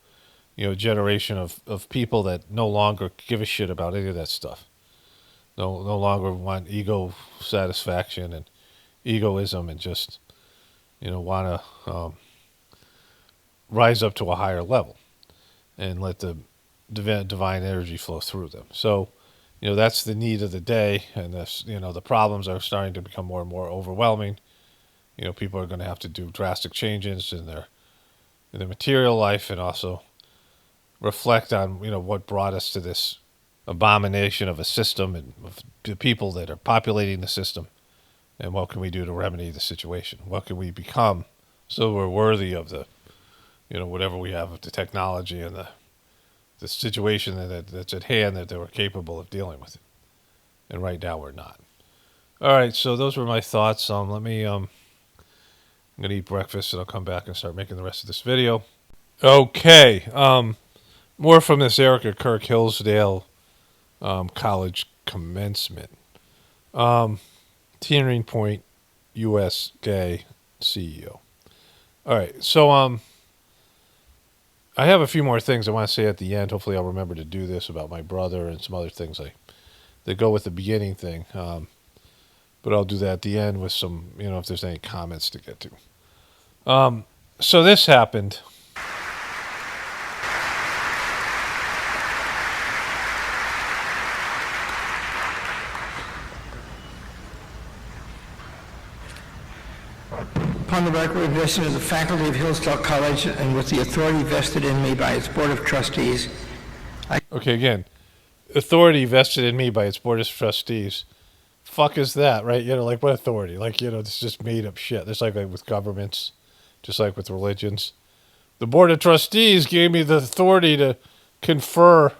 a generation of people that no longer give a shit about any of that stuff. No longer want ego satisfaction and egoism and just, want to rise up to a higher level and let the divine energy flow through them. So, that's the need of the day. And this, the problems are starting to become more and more overwhelming. People are going to have to do drastic changes in their material life and also reflect on, what brought us to this abomination of a system and of the people that are populating the system. And what can we do to remedy the situation? What can we become so we're worthy of the, whatever we have of the technology and the situation that's at hand that we're capable of dealing with it. And right now we're not. All right, so those were my thoughts. I'm going to eat breakfast and I'll come back and start making the rest of this video. Okay, more from this Erica Kirk Hillsdale College commencement. Turning Point U.S. gay CEO. All right, so I have a few more things I want to say at the end. Hopefully I'll remember to do this about my brother and some other things that go with the beginning thing. But I'll do that at the end with some, if there's any comments to get to. So this happened. Upon the recommendation of the faculty of Hillsdale College and with the authority vested in me by its Board of Trustees. Okay, again, authority vested in me by its Board of Trustees. Fuck is that, right? Like what authority? Like, it's just made up shit. Just like with governments, just like with religions. The Board of Trustees gave me the authority to confer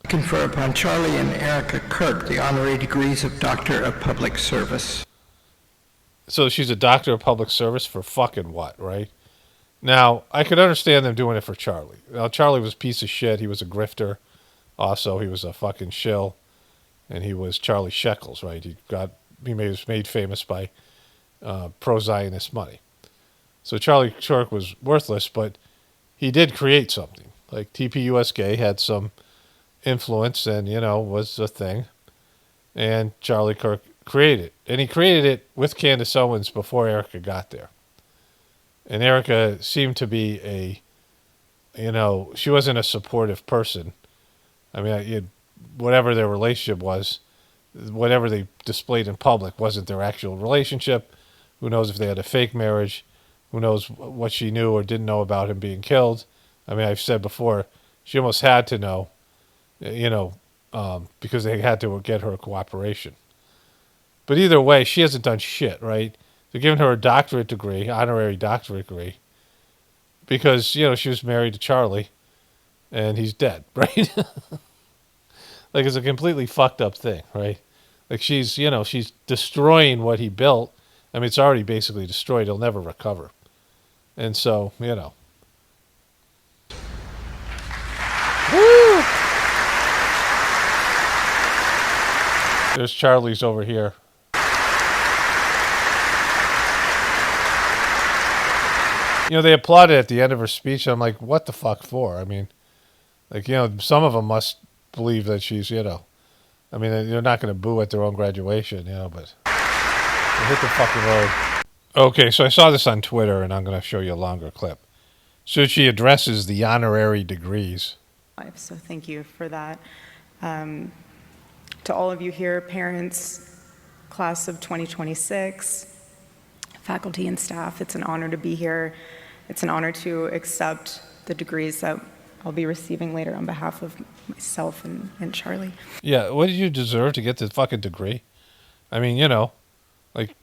upon Charlie and Erica Kirk the honorary degrees of Doctor of Public Service. So she's a doctor of public service for fucking what, right? Now, I could understand them doing it for Charlie. Now, Charlie was a piece of shit. He was a grifter. Also, he was a fucking shill. And he was Charlie Shekels, right? He was made famous by pro-Zionist money. So Charlie Kirk was worthless, but he did create something. Like TPUSK had some influence and, was a thing. And Charlie Kirk created it. And he created it with Candace Owens before Erica got there. And Erica seemed to be she wasn't a supportive person. I mean, whatever their relationship was, whatever they displayed in public wasn't their actual relationship. Who knows if they had a fake marriage? Who knows what she knew or didn't know about him being killed? I mean, I've said before, she almost had to know, because they had to get her cooperation. But either way, she hasn't done shit, right? They're giving her a doctorate degree, honorary doctorate degree, because, she was married to Charlie, and he's dead, right? Like, it's a completely fucked up thing, right? Like, she's destroying what he built. I mean, it's already basically destroyed. He'll never recover. And so, Woo! There's Charlie's over here. They applauded at the end of her speech. I'm like, what the fuck for? I mean, like, some of them must believe that she's, I mean, they're not going to boo at their own graduation, but they hit the fucking road. Okay, so I saw this on Twitter, and I'm going to show you a longer clip. So she addresses the honorary degrees. So thank you for that. To all of you here, parents, class of 2026, faculty and staff, it's an honor to be here. It's an honor to accept the degrees that I'll be receiving later on behalf of myself and Charlie. Yeah, what did you deserve to get the fucking degree? I mean, like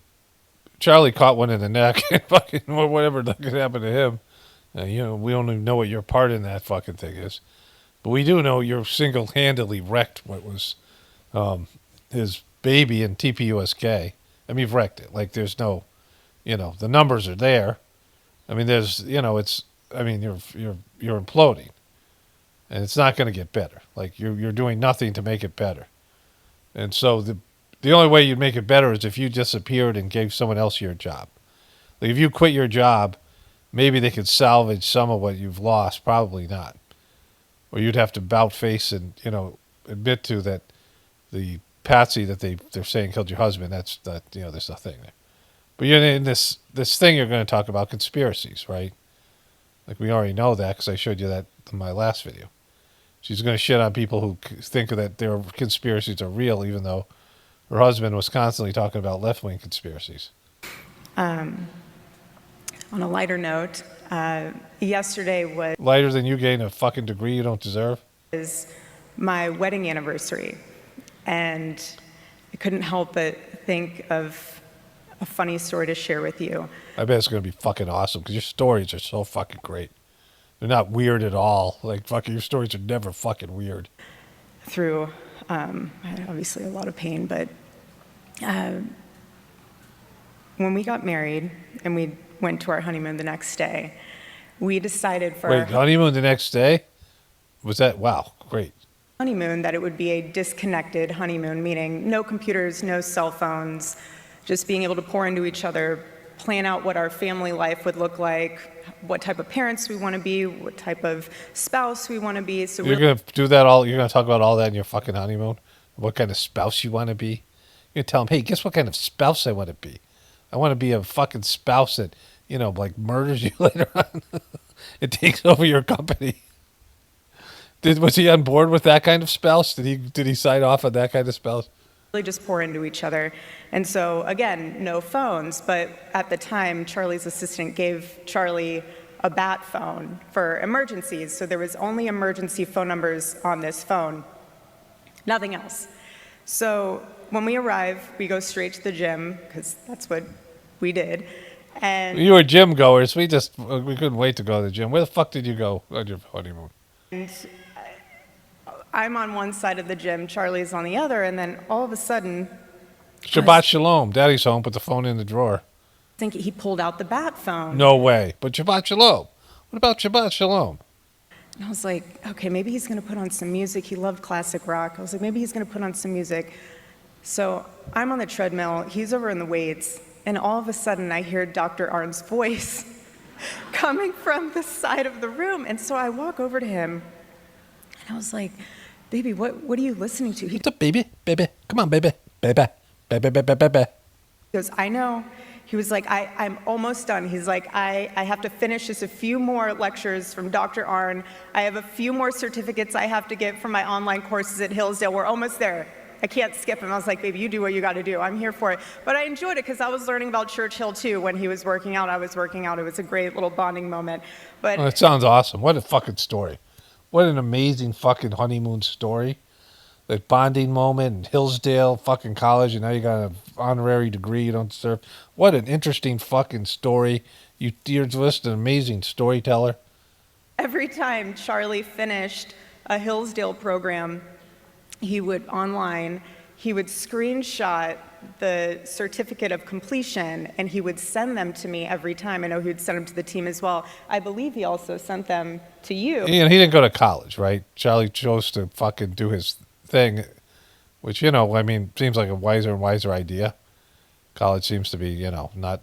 Charlie caught one in the neck and fucking whatever could happen to him. We don't even know what your part in that fucking thing is. But we do know you're single-handedly wrecked what was his baby in TPUSK. I mean, you've wrecked it. Like, there's no, the numbers are there. I mean, you're imploding. And it's not going to get better. Like, you're doing nothing to make it better. And so the only way you'd make it better is if you disappeared and gave someone else your job. Like, if you quit your job, maybe they could salvage some of what you've lost. Probably not. Or you'd have to bout face and, admit to that the patsy that they're saying killed your husband, that's not, there's nothing there. But you're in this thing you're going to talk about, conspiracies, right? Like, we already know that because I showed you that in my last video. She's going to shit on people who think that their conspiracies are real, even though her husband was constantly talking about left-wing conspiracies. On a lighter note, yesterday was Lighter than you getting a fucking degree you don't deserve? my wedding anniversary, and I couldn't help but think of a funny story to share with you. I bet it's going to be fucking awesome because your stories are so fucking great. They're not weird at all. Like, fucking, your stories are never fucking weird. Through obviously a lot of pain, but when we got married and we went to our honeymoon the next day, we decided for Wait, honeymoon the next day? Was that, wow, great. honeymoon that it would be a disconnected honeymoon, meaning no computers, no cell phones, just being able to pour into each other, plan out what our family life would look like, what type of parents we want to be, what type of spouse we want to be. So You're going to do that all, you're going to talk about all that in your fucking honeymoon? What kind of spouse you want to be? You're going to tell them, hey, guess what kind of spouse I want to be? I want to be a fucking spouse that, like murders you later on. It takes over your company. Was he on board with that kind of spouse? Did he sign off on that kind of spouse? really just pour into each other. And so, again, no phones, but at the time, Charlie's assistant gave Charlie a bat phone for emergencies. So there was only emergency phone numbers on this phone, nothing else. So when we arrive, we go straight to the gym, because that's what we did. And You were gym goers. We couldn't wait to go to the gym. Where the fuck did you go on your honeymoon? I'm on one side of the gym, Charlie's on the other, and then all of a sudden, Shabbat shalom. Daddy's home. Put the phone in the drawer. I think he pulled out the bat phone. No way. But Shabbat shalom. What about Shabbat shalom? And I was like, okay, maybe he's going to put on some music. He loved classic rock. I was like, maybe he's going to put on some music. So I'm on the treadmill. He's over in the weights. And all of a sudden, I hear Dr. Arn's voice coming from the side of the room. And so I walk over to him, and I was like, baby, what are you listening to? He What's up, baby? Baby. Come on, baby. Baby. Baby, baby, baby. goes, I know. He was like, I'm almost done. He's like, I have to finish just a few more lectures from Dr. Arn. I have a few more certificates I have to get from my online courses at Hillsdale. We're almost there. I can't skip him. I was like, baby, you do what you got to do. I'm here for it. But I enjoyed it because I was learning about Churchill too. When he was working out, I was working out. It was a great little bonding moment. But Oh, that sounds awesome. What a fucking story. What an amazing fucking honeymoon story. That bonding moment in Hillsdale fucking College, and now you got an honorary degree you don't deserve. What an interesting fucking story. You're just an amazing storyteller. every time Charlie finished a Hillsdale program, he would screenshot the certificate of completion, and he would send them to me every time. I know he would send them to the team as well. I believe he also sent them to you. He didn't go to college, right? Charlie chose to fucking do his thing, which, seems like a wiser and wiser idea. College seems to be, not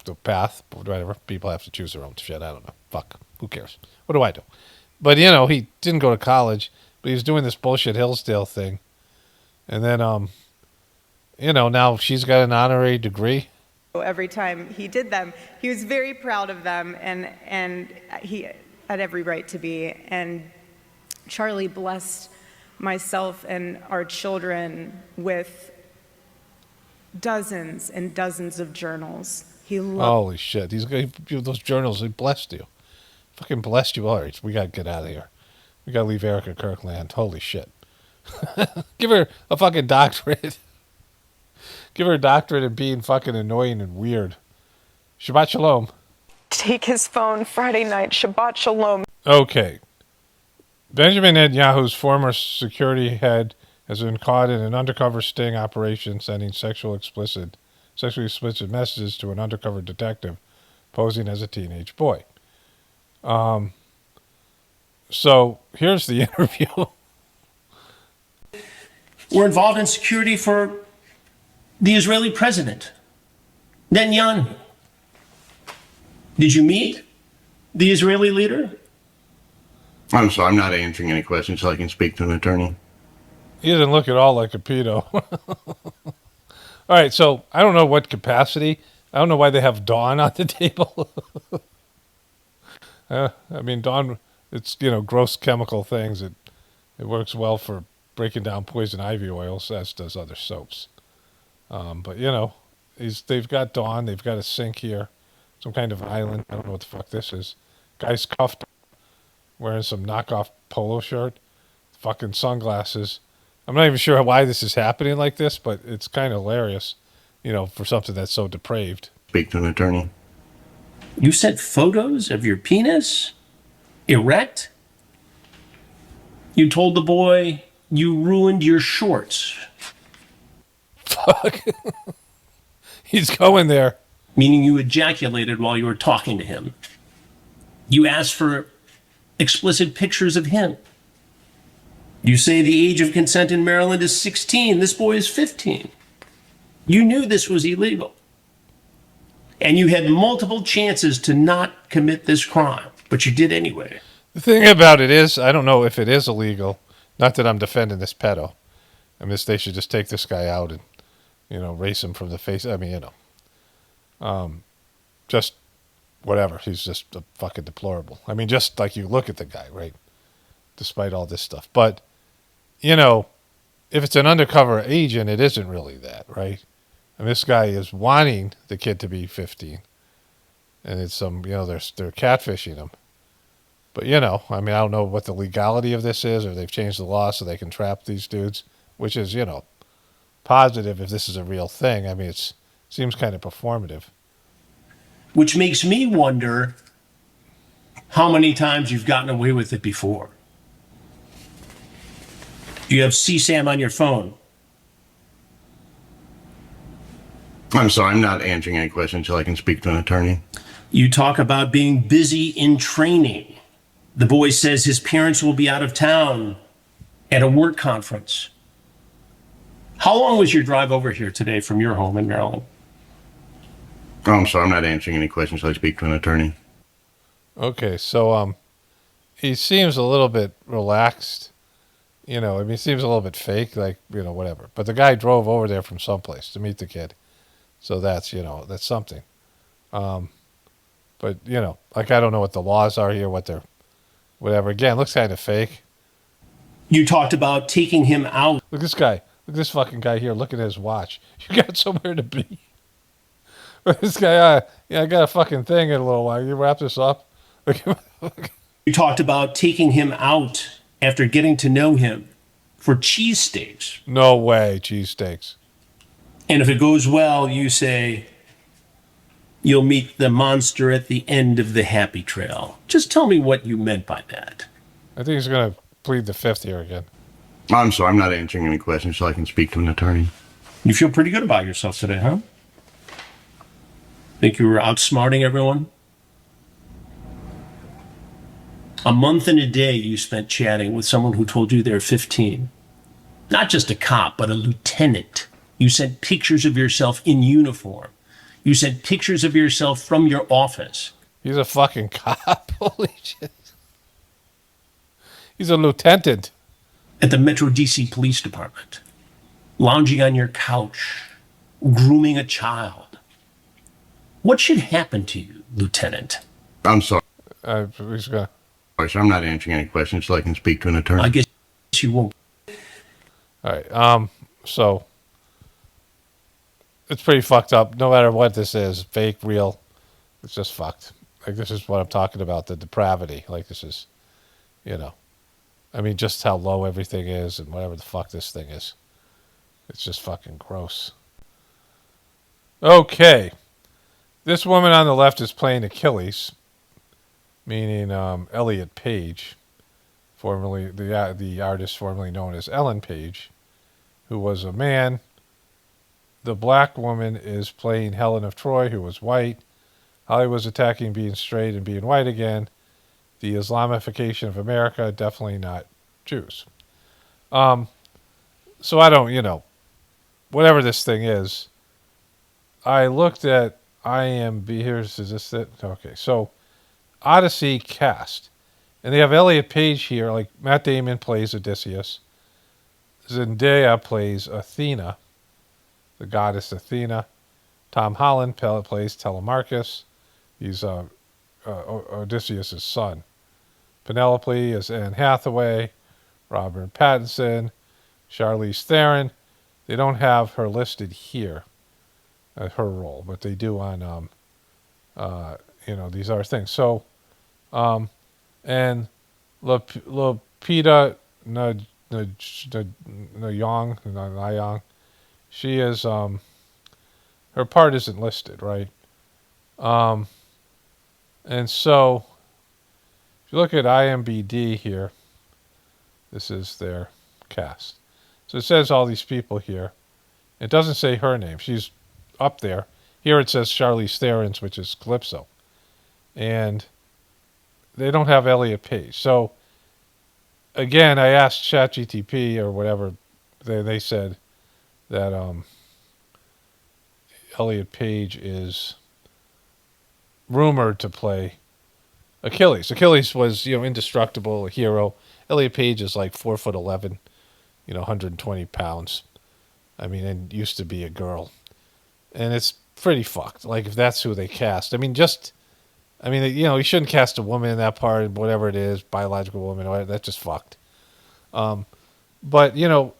the path, but whatever. People have to choose their own shit. I don't know. Fuck. Who cares? What do I do? But, he didn't go to college, but he was doing this bullshit Hillsdale thing. And then, now she's got an honorary degree. Every time he did them, he was very proud of them, and he had every right to be. And Charlie blessed myself and our children with dozens and dozens of journals. He loved. Holy shit! Those journals, they blessed you. Fucking blessed you. All right, we gotta get out of here. We gotta leave Erica Kirkland. Holy shit! Give her a fucking doctorate. Give her a doctorate in being fucking annoying and weird. Shabbat shalom. Take his phone Friday night. Shabbat shalom. Okay. Benjamin Netanyahu's former security head has been caught in an undercover sting operation sending sexually explicit messages to an undercover detective posing as a teenage boy. So here's the interview. We're involved in security for the Israeli president, Netanyahu. Did you meet the Israeli leader? I'm sorry, I'm not answering any questions so I can speak to an attorney. He doesn't look at all like a pedo. All right, so I don't know what capacity. I don't know why they have Dawn on the table. I mean, Dawn, it's, gross chemical things. It works well for breaking down poison ivy oils, as does other soaps. But, they've got Dawn. They've got a sink here. Some kind of island. I don't know what the fuck this is. Guy's cuffed, wearing some knockoff polo shirt, fucking sunglasses. I'm not even sure why this is happening like this, but it's kind of hilarious, for something that's so depraved. Speak to an attorney. You sent photos of your penis? Erect? You told the boy you ruined your shorts. Fuck. He's going there. Meaning you ejaculated while you were talking to him. You asked for explicit pictures of him. You say the age of consent in Maryland is 16. This boy is 15. You knew this was illegal. And you had multiple chances to not commit this crime, but you did anyway. The thing about it is, I don't know if it is illegal. Not that I'm defending this pedo. I mean, they should just take this guy out and, race him from the face. I mean, just whatever. He's just a fucking deplorable. I mean, just like you look at the guy, right? Despite all this stuff. But, if it's an undercover agent, it isn't really that, right? And this guy is wanting the kid to be 15. And it's they're catfishing him. But, I don't know what the legality of this is, or they've changed the law so they can trap these dudes, which is, positive if this is a real thing. I mean, it seems kind of performative. Which makes me wonder how many times you've gotten away with it before. Do you have CSAM on your phone? I'm sorry, I'm not answering any questions until I can speak to an attorney. You talk about being busy in training. The boy says his parents will be out of town at a work conference. How long was your drive over here today from your home in Maryland? Oh, I'm sorry, I'm not answering any questions until I speak to an attorney. Okay, so he seems a little bit relaxed. He seems a little bit fake, like, whatever. But the guy drove over there from someplace to meet the kid. So that's, that's something. But, like, I don't know what the laws are here, whatever. Again, looks kind of fake. You talked about taking him out. Look at this guy. Look at this fucking guy here. Look at his watch. You got somewhere to be. This guy, I got a fucking thing in a little while. You wrap this up. You talked about taking him out after getting to know him for cheesesteaks. No way, cheesesteaks. And if it goes well, you say you'll meet the monster at the end of the happy trail. Just tell me what you meant by that. I think he's going to plead the fifth here again. I'm sorry, I'm not answering any questions so I can speak to an attorney. You feel pretty good about yourself today, huh? Think you were outsmarting everyone? A month and a day you spent chatting with someone who told you they're 15. Not just a cop, but a lieutenant. You sent pictures of yourself in uniform. You sent pictures of yourself from your office. He's a fucking cop. Holy shit. He's a lieutenant. At the Metro DC Police Department. lounging on your couch, grooming a child. What should happen to you, Lieutenant? I'm sorry, He's gonna, sir. I'm not answering any questions until I can speak to an attorney. I guess you won't. all right. So it's pretty fucked up. No matter what this is, fake, real, it's just fucked. Like, this is what I'm talking about, the depravity. Like, this is, I mean, just how low everything is and whatever the fuck this thing is. It's just fucking gross. Okay. This woman on the left is playing Achilles, meaning Elliot Page, formerly the artist formerly known as Ellen Page, who was a man. The black woman is playing Helen of Troy, who was white. Hollywood's attacking being straight and being white again. The Islamification of America, definitely not Jews. So I don't, whatever this thing is, I looked at IMB. Is this it? Okay, so Odyssey cast. And they have Elliot Page here, like Matt Damon plays Odysseus. Zendaya plays Athena, the goddess Athena. Tom Holland plays Telemachus. He's Odysseus' son. Penelope is Anne Hathaway. Robert Pattinson. Charlize Theron. They don't have her listed here, her role, but they do on, these other things. So, and Lupita Nyong, she is, her part isn't listed, right? And so, if you look at IMBD here, this is their cast. So it says all these people here. It doesn't say her name. She's up there. Here it says Charlize Theron's, which is Calypso. And they don't have Elliot Page. So, again, I asked ChatGTP or whatever. They said that Elliot Page is rumored to play Achilles. Achilles was, indestructible, a hero. Elliot Page is like 4'11", 120 pounds. I mean, and used to be a girl. And it's pretty fucked. Like, if that's who they cast. I mean, you shouldn't cast a woman in that part, whatever it is, biological woman, or that's just fucked. But, the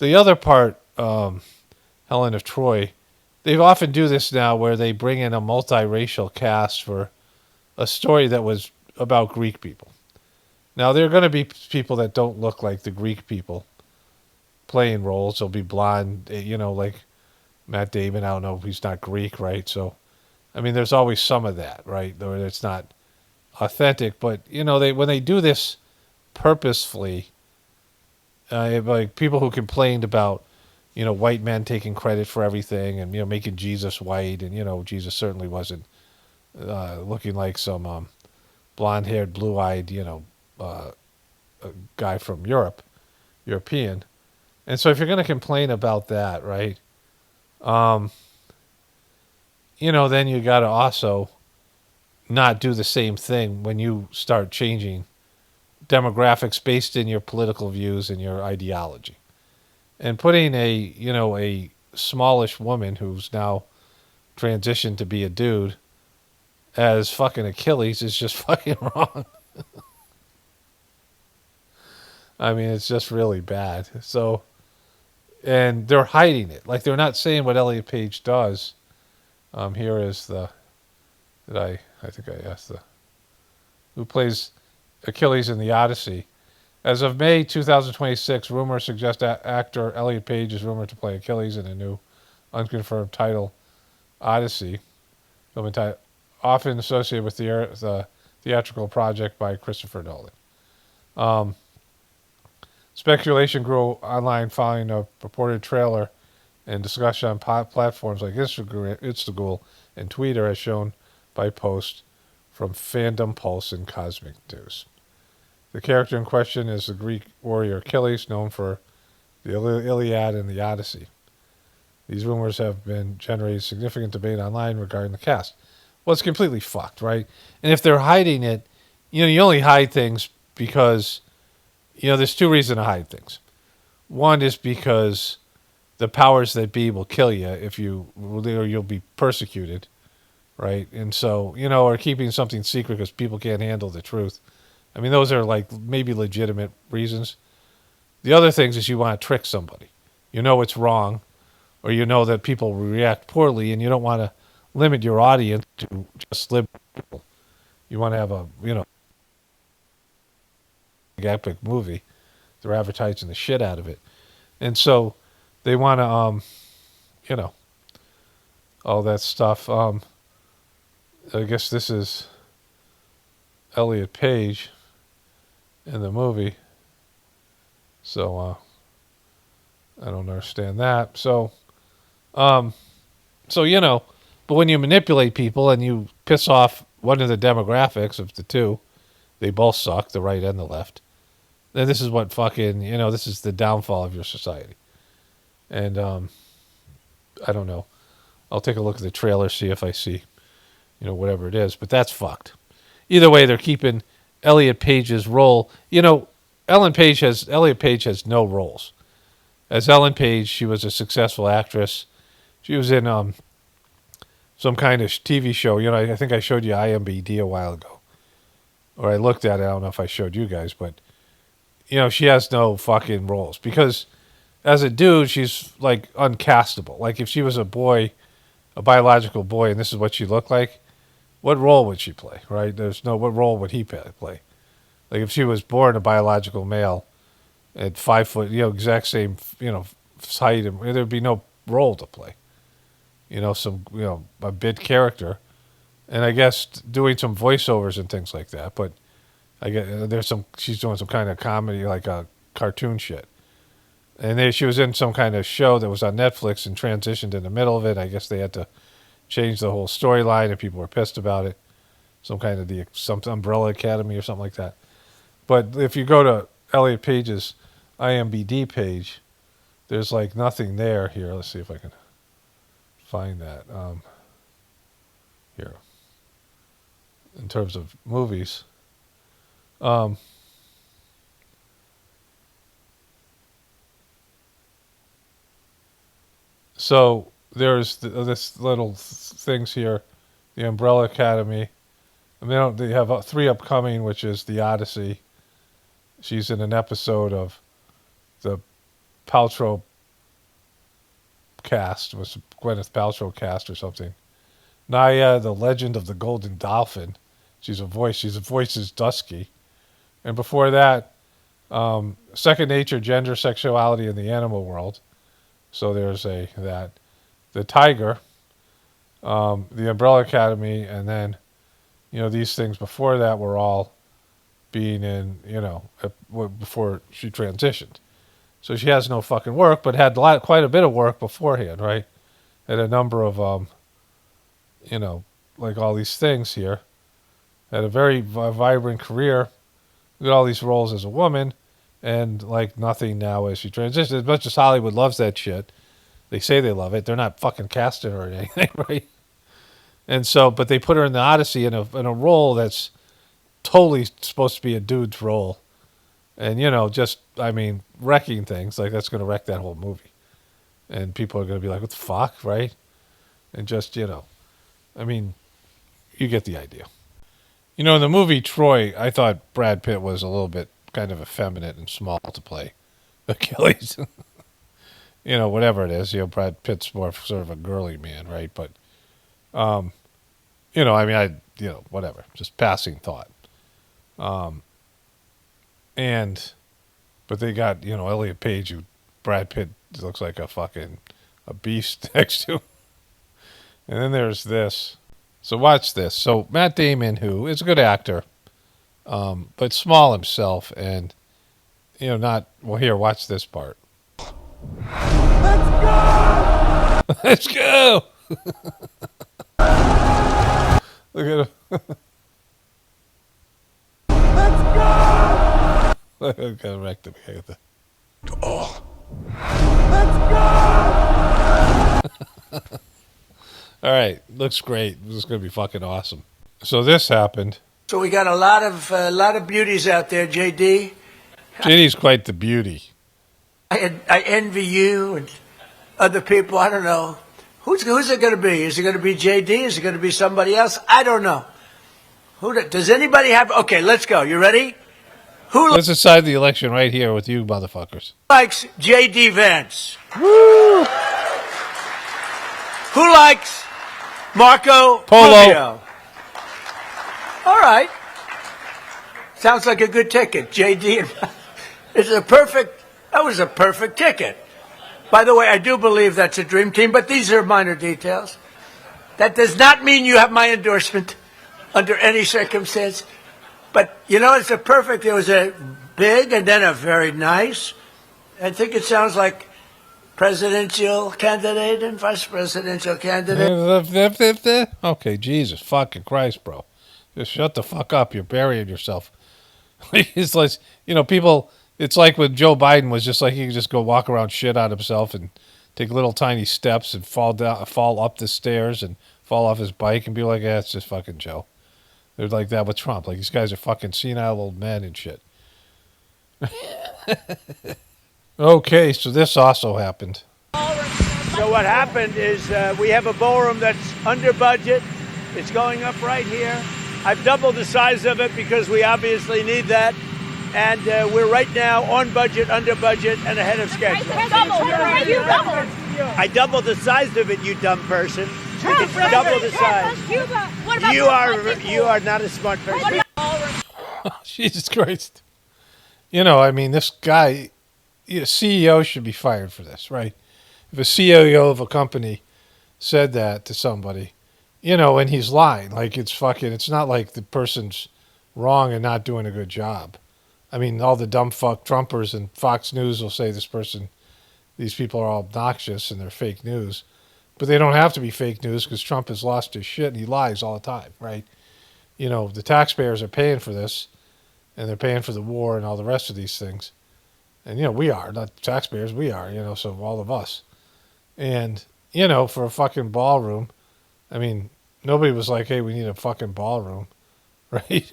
other part, Helen of Troy, they often do this now where they bring in a multiracial cast for a story that was about Greek people. Now, there are going to be people that don't look like the Greek people playing roles. They'll be blonde, like Matt Damon. I don't know, he's not Greek, right? So, I mean, there's always some of that, right? Where it's not authentic. But, when they do this purposefully, like people who complained about, white men taking credit for everything and, making Jesus white. And, Jesus certainly wasn't looking like some blonde-haired, blue-eyed, a guy from European. And so if you're going to complain about that, right, then you got to also not do the same thing when you start changing demographics based in your political views and your ideology. And putting a smallish woman who's now transitioned to be a dude as fucking Achilles is just fucking wrong. I mean, it's just really bad. So, and they're hiding it. Like, they're not saying what Elliot Page does. Here is I think I asked who plays Achilles in the Odyssey. As of May 2026, rumors suggest actor Elliot Page is rumored to play Achilles in a new, unconfirmed title, Odyssey, often associated with the theatrical project by Christopher Nolan. Speculation grew online following a purported trailer and discussion on platforms like Instagram and Twitter, as shown by posts from Fandom Pulse and Cosmic News. The character in question is the Greek warrior Achilles, known for the Iliad and the Odyssey. These rumors have been generating significant debate online regarding the cast. Well, it's completely fucked, right? And if they're hiding it, you only hide things because, there's two reasons to hide things. One is because the powers that be will kill you if you, or you'll be persecuted, right? And so, or keeping something secret because people can't handle the truth. I mean, those are like maybe legitimate reasons. The other things is you want to trick somebody. You know it's wrong, or you know that people react poorly, and you don't want to limit your audience to just liberal people. You want to have a, epic movie. They're advertising the shit out of it. And so they want to, all that stuff. I guess this is Elliot Page in the movie. So I don't understand that. So, but when you manipulate people and you piss off one of the demographics of the two, they both suck, the right and the left. Then this is what fucking, this is the downfall of your society. And I don't know. I'll take a look at the trailer, see if I see, whatever it is. But that's fucked. Either way, they're keeping Elliot Page's role. Elliot Page has no roles. As Ellen Page, she was a successful actress. She was in some kind of TV show. I think I showed you IMBD a while ago. Or I looked at it. I don't know if I showed you guys. But, she has no fucking roles. Because as a dude, she's, like, uncastable. Like, if she was a boy, a biological boy, and this is what she looked like, what role would she play, right? What role would he play? Like, if she was born a biological male at 5 foot, exact same, height, there'd be no role to play. A bit character. And I guess doing some voiceovers and things like that. But I guess she's doing some kind of comedy, like a cartoon shit. And she was in some kind of show that was on Netflix and transitioned in the middle of it. I guess they had to change the whole storyline and people were pissed about it. Some kind of some Umbrella Academy or something like that. But if you go to Elliot Page's IMBD page, there's like nothing there. Here, let's see if I can find that. Here. In terms of movies. So there's this little things here, the Umbrella Academy. I mean, they have 3 upcoming, which is The Odyssey. She's in an episode of the Paltrow cast, was Gwyneth Paltrow cast or something. Naya, the Legend of the Golden Dolphin. She's a voice. She's a voice is Dusky. And before that, Second Nature, Gender, Sexuality in the Animal World. So there's that. The Tiger, the Umbrella Academy, and then, these things before that were all being in, before she transitioned. So she has no fucking work, but had quite a bit of work beforehand, right? Had a number of, like all these things here. Had a very vibrant career. Got all these roles as a woman, and like nothing now as she transitions. As much as Hollywood loves that shit, they say they love it. They're not fucking casting her or anything, right? And so, but they put her in the Odyssey in a role that's totally supposed to be a dude's role, and wrecking things like that's going to wreck that whole movie, and people are going to be like, "What the fuck," right? And just you get the idea. In the movie Troy, I thought Brad Pitt was a little bit kind of effeminate and small to play Achilles. Whatever it is, Brad Pitt's more sort of a girly man, right? But, whatever, just passing thought. But they got, Elliot Page, who Brad Pitt looks like a beast next to. And then there's this. So watch this. So Matt Damon, who is a good actor, but small himself, and not well. Here, watch this part. Let's go! Let's go! Look at him. Let's go! Look, I got wrecked him. Oh. Let's go! All right, looks great. This is going to be fucking awesome. So this happened. So we got a lot of beauties out there, JD. JD's quite the beauty. I envy you, and other people. I don't know. Who's it going to be? Is it going to be JD? Is it going to be somebody else? I don't know. Does anybody have? Okay, let's go. You ready? Let's decide the election right here with you motherfuckers. Likes JD Vance? Woo! Who likes Marco Polo. Rubio? All right. Sounds like a good ticket. JD. That was a perfect ticket. By the way, I do believe that's a dream team, but these are minor details. That does not mean you have my endorsement under any circumstance. But, it's there was a big and then a very nice. I think it sounds like presidential candidate and vice presidential candidate. Okay, Jesus fucking Christ, bro. Just shut the fuck up. You're burying yourself. It's like, people, it's like when Joe Biden was just like he could just go walk around shit on himself and take little tiny steps and fall up the stairs and fall off his bike and be like, yeah, it's just fucking Joe. They're like that with Trump. Like, these guys are fucking senile old men and shit. Okay, so this also happened. So what happened is we have a ballroom that's under budget. It's going up right here. I've doubled the size of it because we obviously need that. And we're right now on budget, under budget, and ahead of schedule. I doubled the size of it, you dumb person. It's double the size. You are not a smart person. Jesus Christ. This guy, CEO should be fired for this, right? If a CEO of a company said that to somebody, and he's lying, like it's not like the person's wrong and not doing a good job. I mean, all the dumb fuck Trumpers and Fox News will say these people are all obnoxious and they're fake news. But they don't have to be fake news because Trump has lost his shit and he lies all the time, right? The taxpayers are paying for this and they're paying for the war and all the rest of these things. And, we are, not the taxpayers, we are, so all of us. And, for a fucking ballroom, I mean, nobody was like, hey, we need a fucking ballroom, right?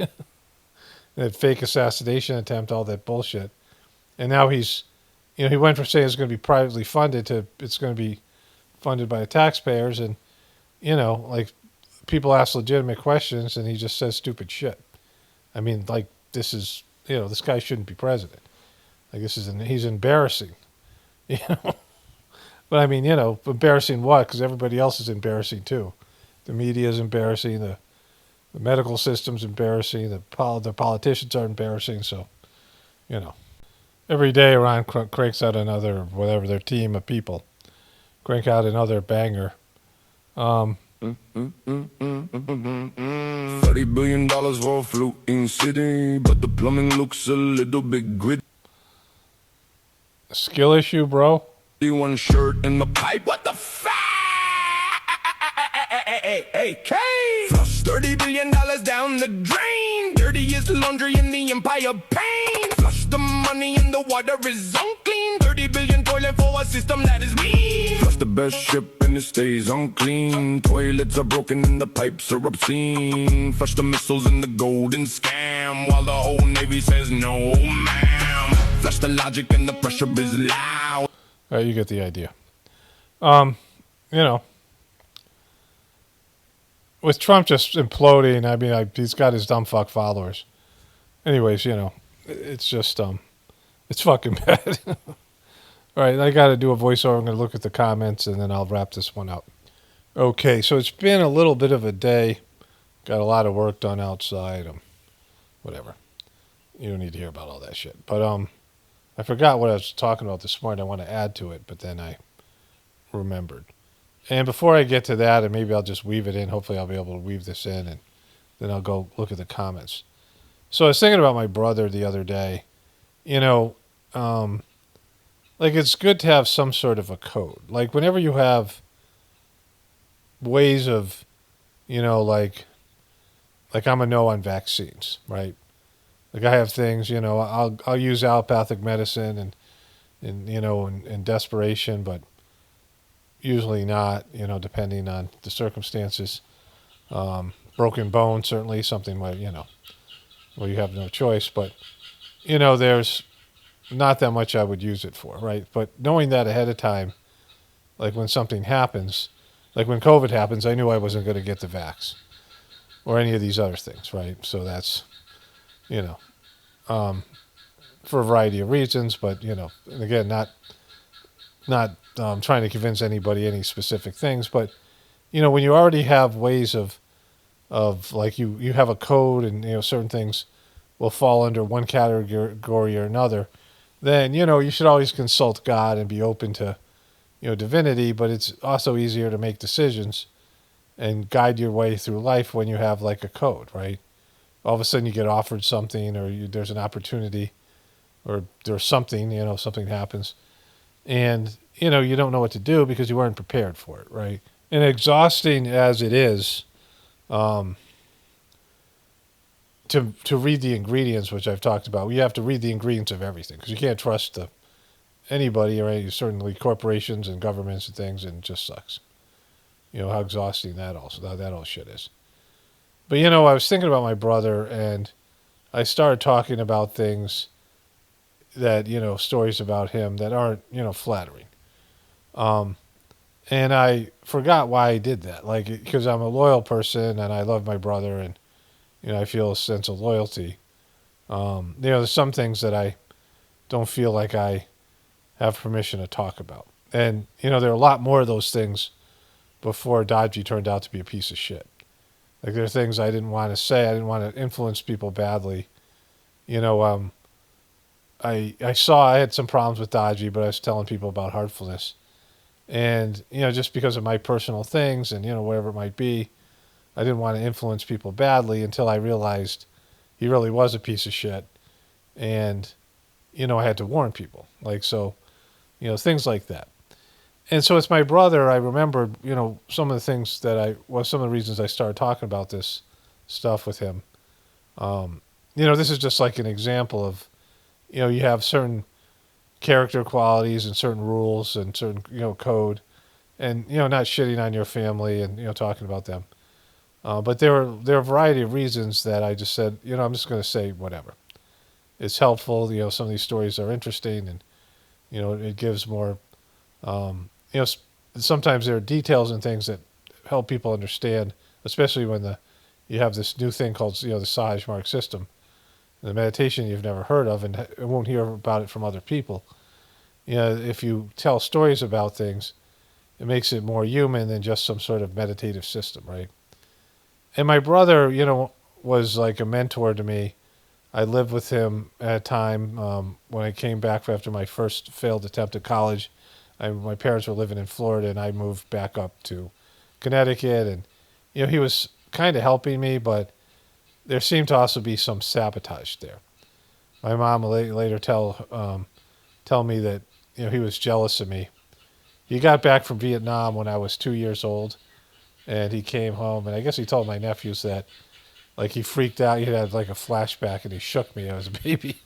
That fake assassination attempt, all that bullshit. And now he's, he went from saying it's going to be privately funded to it's going to be funded by the taxpayers. And, like, people ask legitimate questions and he just says stupid shit. I mean, like, this is, this guy shouldn't be president. Like, he's embarrassing, But I mean, embarrassing what? Because everybody else is embarrassing too. The media is embarrassing. The medical system's embarrassing. The politicians are embarrassing. So, every day Iran cranks out another, whatever their team of people, crank out another banger. $30 billion for a floating city, but the plumbing looks a little bit gritty. Skill issue, bro. One shirt in the pipe. What the fuck? Hey, flush $30 billion down the drain. Dirty is the laundry in the empire pain. Flush the money and the water is unclean. 30 billion toilet for a system that is mean. Flush the best ship and it stays unclean. Toilets are broken and the pipes are obscene. Flush the missiles and the golden scam, while the whole Navy says no, ma'am. Flush the logic and the pressure is loud. All right, you get the idea. With Trump just imploding, I mean, he's got his dumb fuck followers. Anyways, it's just, it's fucking bad. All right, I got to do a voiceover. I'm going to look at the comments, and then I'll wrap this one up. Okay, so it's been a little bit of a day. Got a lot of work done outside. Whatever. You don't need to hear about all that shit. But I forgot what I was talking about this morning. I want to add to it, but then I remembered. And before I get to that, and maybe I'll just weave it in. Hopefully I'll be able to weave this in, and then I'll go look at the comments. So I was thinking about my brother the other day. Like, it's good to have some sort of a code. Like, whenever you have ways of, like I'm a no on vaccines, right? Like, I have things, I'll use allopathic medicine and in desperation, but usually not, depending on the circumstances. Broken bone, certainly something where, you have no choice. But, there's not that much I would use it for, right? But knowing that ahead of time, like when something happens, like when COVID happens, I knew I wasn't going to get the vax or any of these other things, right? So that's, you know, for a variety of reasons, but and again, not trying to convince anybody any specific things, but when you already have ways of like you have a code and certain things will fall under one category or another, then you should always consult God and be open to divinity, but it's also easier to make decisions and guide your way through life when you have like a code, right? All of a sudden you get offered something or there's an opportunity or there's something, something happens and, you don't know what to do because you weren't prepared for it, right? And exhausting as it is, to read the ingredients, which I've talked about, you have to read the ingredients of everything because you can't trust anybody or certainly corporations and governments and things, and it just sucks. How exhausting that all shit is. But I was thinking about my brother, and I started talking about things that stories about him that aren't flattering. And I forgot why I did that, like because I'm a loyal person and I love my brother, and I feel a sense of loyalty. There's some things that I don't feel like I have permission to talk about. And, there are a lot more of those things before Dodgy turned out to be a piece of shit. Like, there are things I didn't want to say. I didn't want to influence people badly. I saw I had some problems with Dodgy, but I was telling people about Heartfulness. And, just because of my personal things and, whatever it might be, I didn't want to influence people badly until I realized he really was a piece of shit. And, I had to warn people. Like, so, things like that. And so it's my brother. I remembered, some of the things some of the reasons I started talking about this stuff with him. This is just like an example of, you have certain character qualities and certain rules and certain, code and, not shitting on your family and, talking about them. But there are a variety of reasons that I just said, I'm just going to say whatever. It's helpful. Some of these stories are interesting and, it gives more, sometimes there are details and things that help people understand, especially when you have this new thing called, the Sage Mark system, the meditation you've never heard of and won't hear about it from other people. If you tell stories about things, it makes it more human than just some sort of meditative system, right? And my brother, was like a mentor to me. I lived with him at a time when I came back after my first failed attempt at college. My parents were living in Florida, and I moved back up to Connecticut. And, he was kind of helping me, but there seemed to also be some sabotage there. My mom will later tell me that, he was jealous of me. He got back from Vietnam when I was 2 years old. And he came home, and I guess he told my nephews that, like, he freaked out. He had, like, a flashback, and he shook me as a baby.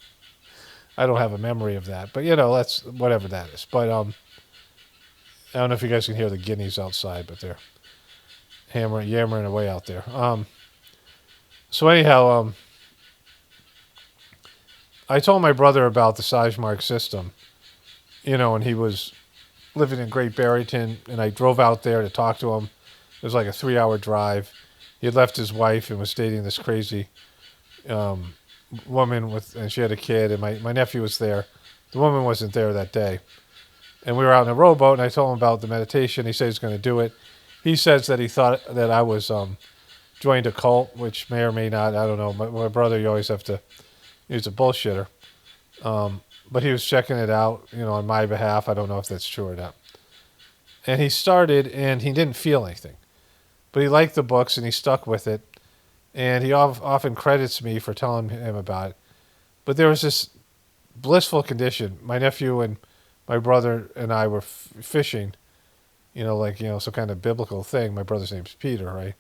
I don't have a memory of that. But, that's whatever that is. But I don't know if you guys can hear the guineas outside, but they're yammering away out there. So anyhow, I told my brother about the Sage Mark system, and he was living in Great Barrington, and I drove out there to talk to him. It was like a 3-hour drive. He had left his wife and was dating this crazy woman and she had a kid, and my nephew was there. The woman wasn't there that day. And we were out in a rowboat, and I told him about the meditation. He said he's going to do it. He says that he thought that I was joined a cult, which may or may not. I don't know. My brother, you always have to, he's a bullshitter. But he was checking it out, on my behalf. I don't know if that's true or not. And he started, and he didn't feel anything. But he liked the books, and he stuck with it. And he often credits me for telling him about it. But there was this blissful condition. My nephew and my brother and I were fishing, some kind of biblical thing. My brother's name's Peter, right?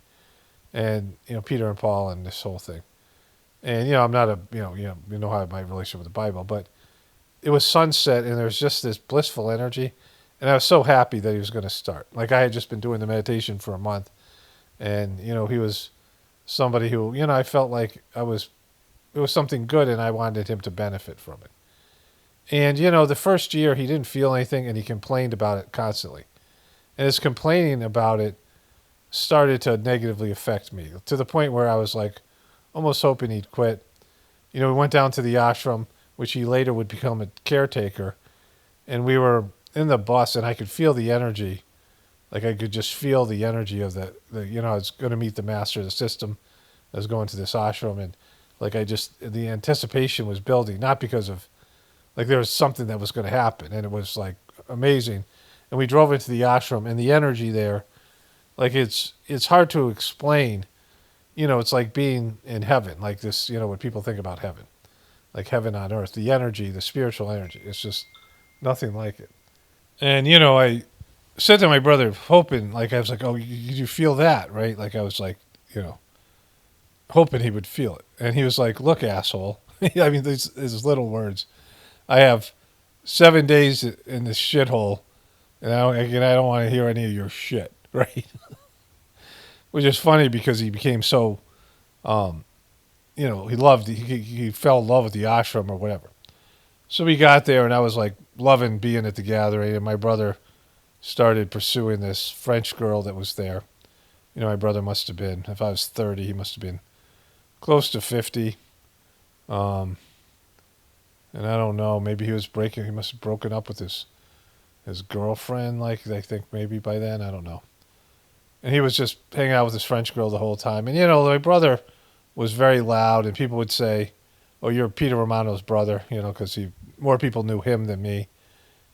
And, Peter and Paul and this whole thing. And, I'm not you know how my relationship with the Bible, but it was sunset, and there was just this blissful energy. And I was so happy that he was going to start. Like, I had just been doing the meditation for a month. And, he was somebody who, I felt like it was something good, and I wanted him to benefit from it. And, the first year he didn't feel anything, and he complained about it constantly. And his complaining about it started to negatively affect me to the point where I was like almost hoping he'd quit. We went down to the ashram, which he later would become a caretaker, and we were in the bus, and I could feel the energy. Like I could just feel the energy of I was going to meet the master of the system. I was going to this ashram, and the anticipation was building, not because of, there was something that was going to happen, and it was like amazing. And we drove into the ashram, and the energy there, it's hard to explain. It's like being in heaven, like this, what people think about heaven, like heaven on earth, the energy, the spiritual energy. It's just nothing like it. And, I said to my brother, hoping, I was like, oh, you feel that, right? I was like, hoping he would feel it. And he was like, look, asshole. I mean, these little words. I have 7 days in this shithole, and I don't want to hear any of your shit, right? Which is funny because he became so, he fell in love with the ashram or whatever. So we got there, and I was like loving being at the gathering, and my brother started pursuing this French girl that was there. My brother must have been, if I was 30, he must have been close to 50. And I don't know, maybe he must have broken up with his girlfriend, I think maybe by then, I don't know. And he was just hanging out with this French girl the whole time. And, my brother was very loud, and people would say, oh, you're Peter Romano's brother, because more people knew him than me.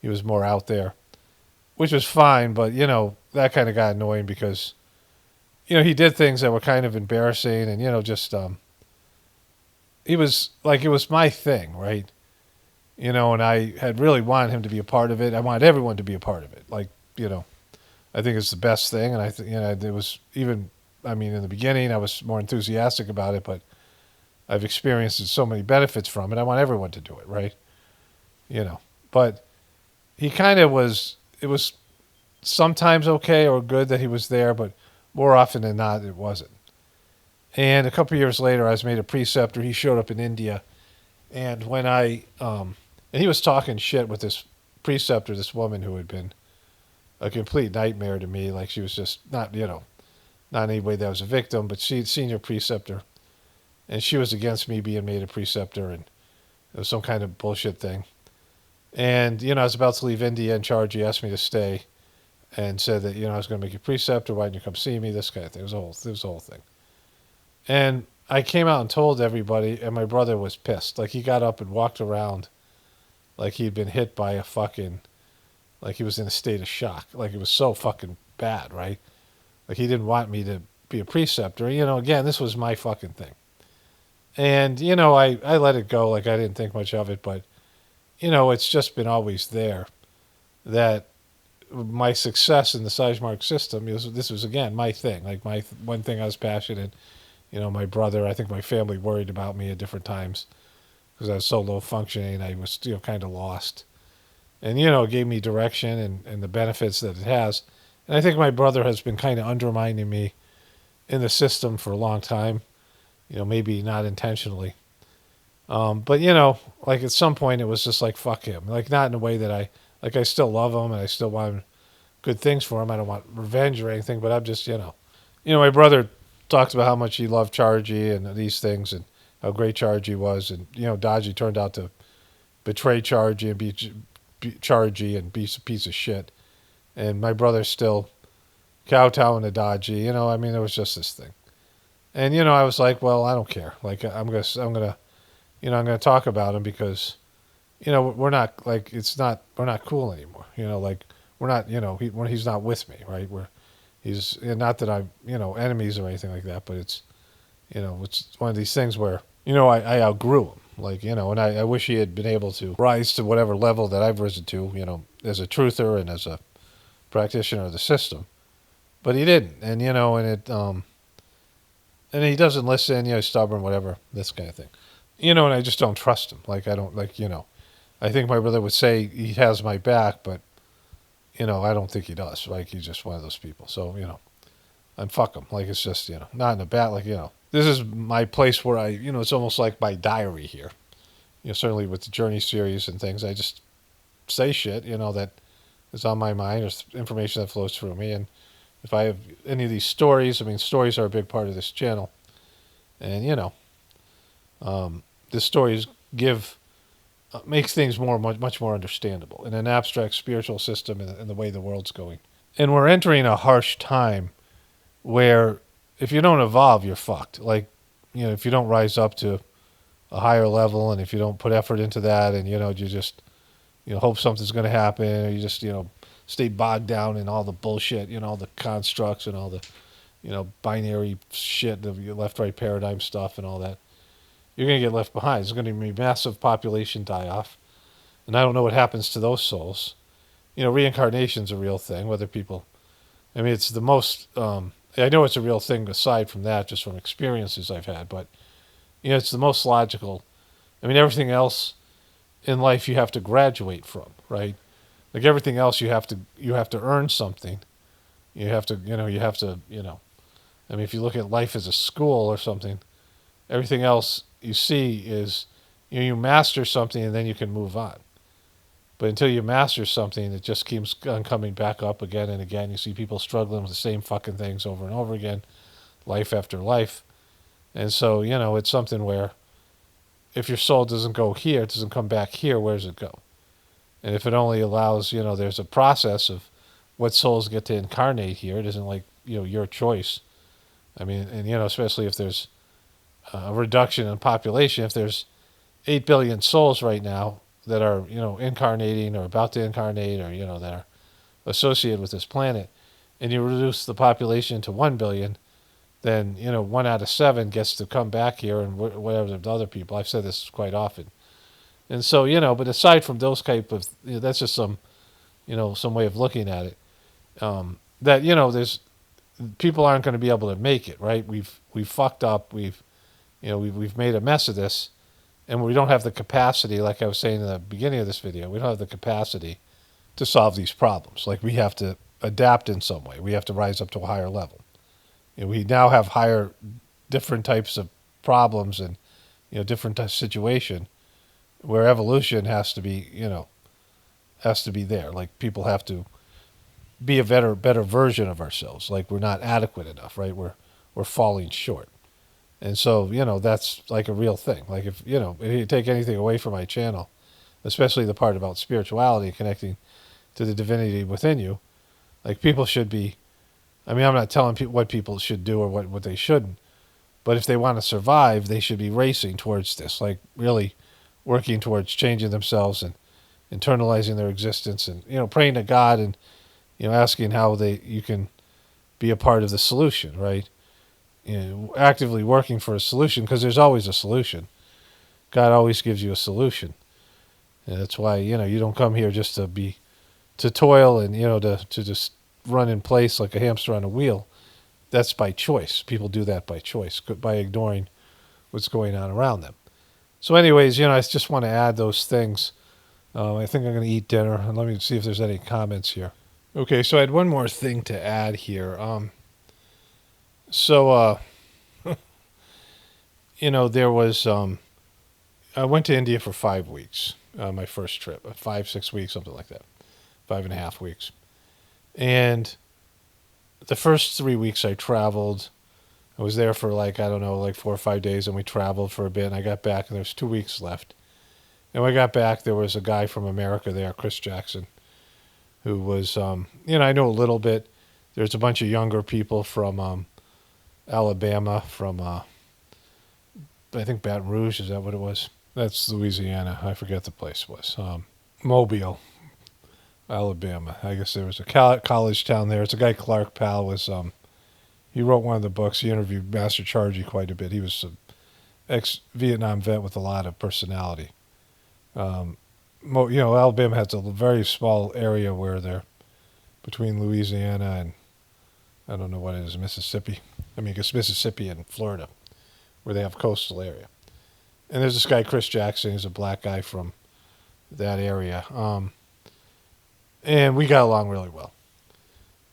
He was more out there, which was fine, but, that kind of got annoying because, he did things that were kind of embarrassing, and, he was, it was my thing, right? And I had really wanted him to be a part of it. I wanted everyone to be a part of it. I think it's the best thing, and I think there was even, in the beginning I was more enthusiastic about it, but I've experienced so many benefits from it. I want everyone to do it, right? But he kind of was. It was sometimes okay or good that he was there, but more often than not, it wasn't. And a couple of years later, I was made a preceptor. He showed up in India, and when and he was talking shit with this preceptor, this woman who had been a complete nightmare to me. She was just not, not anybody that was a victim, but she'd senior preceptor, and she was against me being made a preceptor, and it was some kind of bullshit thing. And, I was about to leave India, and Charji asked me to stay and said that, I was going to make you preceptor. Why didn't you come see me? This kind of thing. It was a whole thing. And I came out and told everybody, and my brother was pissed. He got up and walked around like he'd been hit by a fucking, he was in a state of shock. It was so fucking bad, right? He didn't want me to be a preceptor. Again, this was my fucking thing. And, I let it go. I didn't think much of it, but, it's just been always there that my success in the Sajmark system, this was, again, my thing. My one thing I was passionate in. My brother, I think my family worried about me at different times because I was so low functioning. I was, kind of lost. And, it gave me direction and the benefits that it has. And I think my brother has been kind of undermining me in the system for a long time, maybe not intentionally. But, at some point it was just fuck him. Not in a way that I still love him and I still want good things for him. I don't want revenge or anything, but I'm just, my brother talks about how much he loved Charji and these things and how great Charji was. And, Daji turned out to betray Charji and be Charji and be a piece of shit. And my brother's still kowtowing to Daji. It was just this thing. And, I was like, well, I don't care. I'm gonna talk about him because, we're not we're not cool anymore. We're not, he's not with me, right? He's not that I'm, enemies or anything like that, but it's one of these things where, I outgrew him. And I wish he had been able to rise to whatever level that I've risen to, as a truther and as a practitioner of the system. But he didn't. And, and he doesn't listen, he's stubborn, whatever, this kind of thing. And I just don't trust him. I don't, I think my brother would say he has my back, but, I don't think he does. He's just one of those people. So, and fuck him. It's just, not in a bad, this is my place where I, it's almost like my diary here. Certainly with the Journey series and things, I just say shit, that is on my mind, or information that flows through me. And if I have any of these stories, I mean, stories are a big part of this channel. And, the stories makes things much more understandable in an abstract spiritual system and the way the world's going. And we're entering a harsh time where if you don't evolve, you're fucked. Like, if you don't rise up to a higher level, and if you don't put effort into that, and, you just, hope something's going to happen, or you just, stay bogged down in all the bullshit, all the constructs and all the, binary shit, the left-right paradigm stuff and all that, you're going to get left behind. There's going to be massive population die-off. And I don't know what happens to those souls. Reincarnation's a real thing, whether people... I mean, it's the most... I know it's a real thing aside from that, just from experiences I've had, but, it's the most logical. I mean, everything else in life you have to graduate from, right? Like everything else you have to earn something. You have to... I mean, if you look at life as a school or something, everything else you see is, you master something and then you can move on. But until you master something, it just keeps on coming back up again and again. You see people struggling with the same fucking things over and over again, life after life. And so, it's something where if your soul doesn't go here, it doesn't come back here, where does it go? And if it only allows, there's a process of what souls get to incarnate here. It isn't like, your choice. I mean, and, especially if there's a reduction in population, if there's 8 billion souls right now that are, incarnating or about to incarnate, or, that are associated with this planet, and you reduce the population to 1 billion, then, 1 out of 7 gets to come back here, and whatever the other people. I've said this quite often. And so, but aside from those type of, that's just some way of looking at it, that, there's, people aren't going to be able to make it, right? We've fucked up. We've made a mess of this, and we don't have the capacity, like I was saying in the beginning of this video, we don't have the capacity to solve these problems. Like, we have to adapt in some way. We have to rise up to a higher level. We now have different types of problems and, different types of situation where evolution has to be there. Like, people have to be a better version of ourselves. Like, we're not adequate enough, right? We're falling short. And so, that's like a real thing. Like, if you take anything away from my channel, especially the part about spirituality, connecting to the divinity within you, like, people should be, I mean, I'm not telling people what people should do or what they shouldn't, but if they want to survive, they should be racing towards this, like really working towards changing themselves and internalizing their existence and, praying to God and, asking how you can be a part of the solution, right? Actively working for a solution, because there's always a solution. God always gives you a solution. And that's why, you don't come here just to toil and, to just run in place like a hamster on a wheel. That's by choice. People do that by choice, by ignoring what's going on around them. So anyways, I just want to add those things. I think I'm going to eat dinner, and let me see if there's any comments here. Okay, so I had one more thing to add here. There was, I went to India for 5 weeks, my first trip, 5-6 weeks, something like that, 5.5 weeks. And the first 3 weeks I traveled, I was there for like 4 or 5 days, and we traveled for a bit, and I got back, and there's 2 weeks left. And when I got back, there was a guy from America there, Chris Jackson, who was, I know a little bit. There's a bunch of younger people from Alabama, from, I think Baton Rouge, is that what it was? That's Louisiana. I forget the place was. Mobile, Alabama. I guess there was a college town there. It's a guy, Clark Powell, was, he wrote one of the books. He interviewed Master Chargy quite a bit. He was an ex-Vietnam vet with a lot of personality. Alabama has a very small area where they're between Louisiana and, I don't know what it is, Mississippi. I mean, it's Mississippi and Florida, where they have coastal area. And there's this guy, Chris Jackson. He's a black guy from that area. And we got along really well.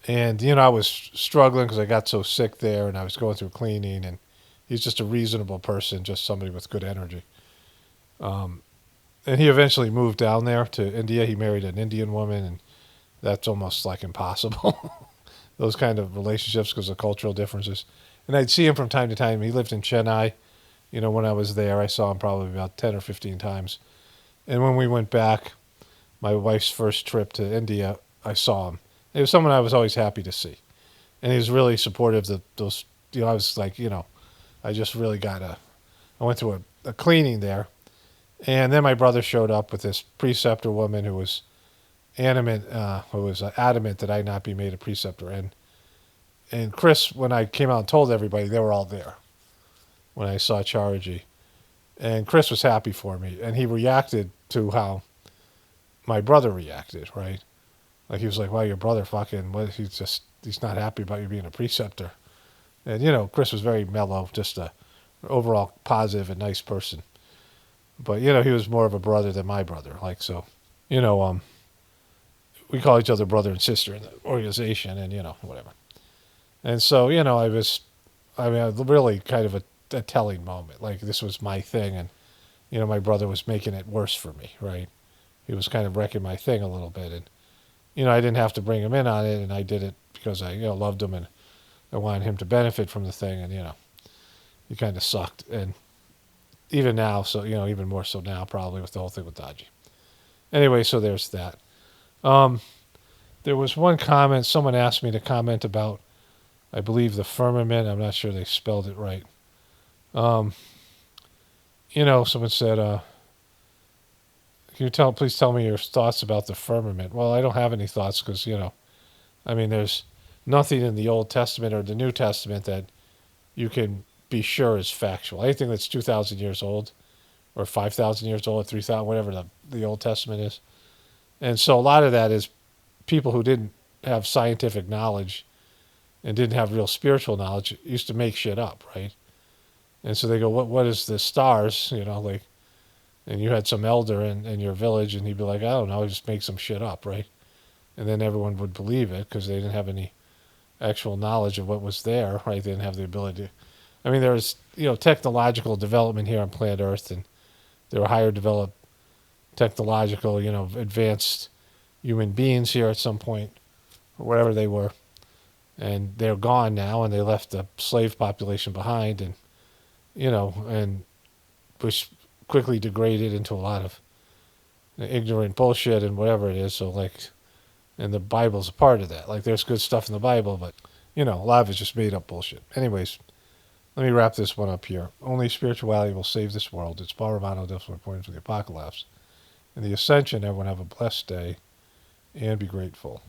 And, I was struggling because I got so sick there, and I was going through cleaning, and he's just a reasonable person, just somebody with good energy. And he eventually moved down there to India. He married an Indian woman, and that's almost like impossible. Those kind of relationships because of cultural differences. And I'd see him from time to time. He lived in Chennai. When I was there, I saw him probably about 10 or 15 times. And when we went back, my wife's first trip to India, I saw him. He was someone I was always happy to see. And he was really supportive of those, I was like, I just really I went through a cleaning there. And then my brother showed up with this preceptor woman who was adamant that I not be made a preceptor. And Chris, when I came out and told everybody, they were all there when I saw Charity. And Chris was happy for me. And he reacted to how my brother reacted, right? Like he was like, well, your brother fucking, he's not happy about you being a preceptor. And, Chris was very mellow, just a overall positive and nice person. But, he was more of a brother than my brother. Like, so, we call each other brother and sister in the organization and, whatever. And so, I really kind of a telling moment. Like, this was my thing. And, my brother was making it worse for me, right? He was kind of wrecking my thing a little bit. And, I didn't have to bring him in on it. And I did it because I, loved him and I wanted him to benefit from the thing. And, he kind of sucked. And even now, so, even more so now, probably with the whole thing with Dodgy. Anyway, so there's that. There was one comment, someone asked me to comment about, I believe, the firmament. I'm not sure they spelled it right. Someone said, can you please tell me your thoughts about the firmament? Well, I don't have any thoughts because, there's nothing in the Old Testament or the New Testament that you can be sure is factual. Anything that's 2,000 years old or 5,000 years old or 3,000, whatever the Old Testament is. And so a lot of that is people who didn't have scientific knowledge and didn't have real spiritual knowledge used to make shit up, right? And so they go, what is the stars? And you had some elder in your village and he'd be like, I don't know, just make some shit up, right? And then everyone would believe it because they didn't have any actual knowledge of what was there, right? They didn't have the ability to. There was, technological development here on planet Earth, and there were higher developed technological, advanced human beings here at some point, or whatever they were. And they're gone now, and they left the slave population behind, and, and was quickly degraded into a lot of ignorant bullshit and whatever it is. So, and the Bible's a part of that. There's good stuff in the Bible, but, a lot of it's just made up bullshit. Anyways, let me wrap this one up here. Only spirituality will save this world. It's Paul Romano, definitely pointing to the apocalypse. And the ascension, everyone have a blessed day and be grateful.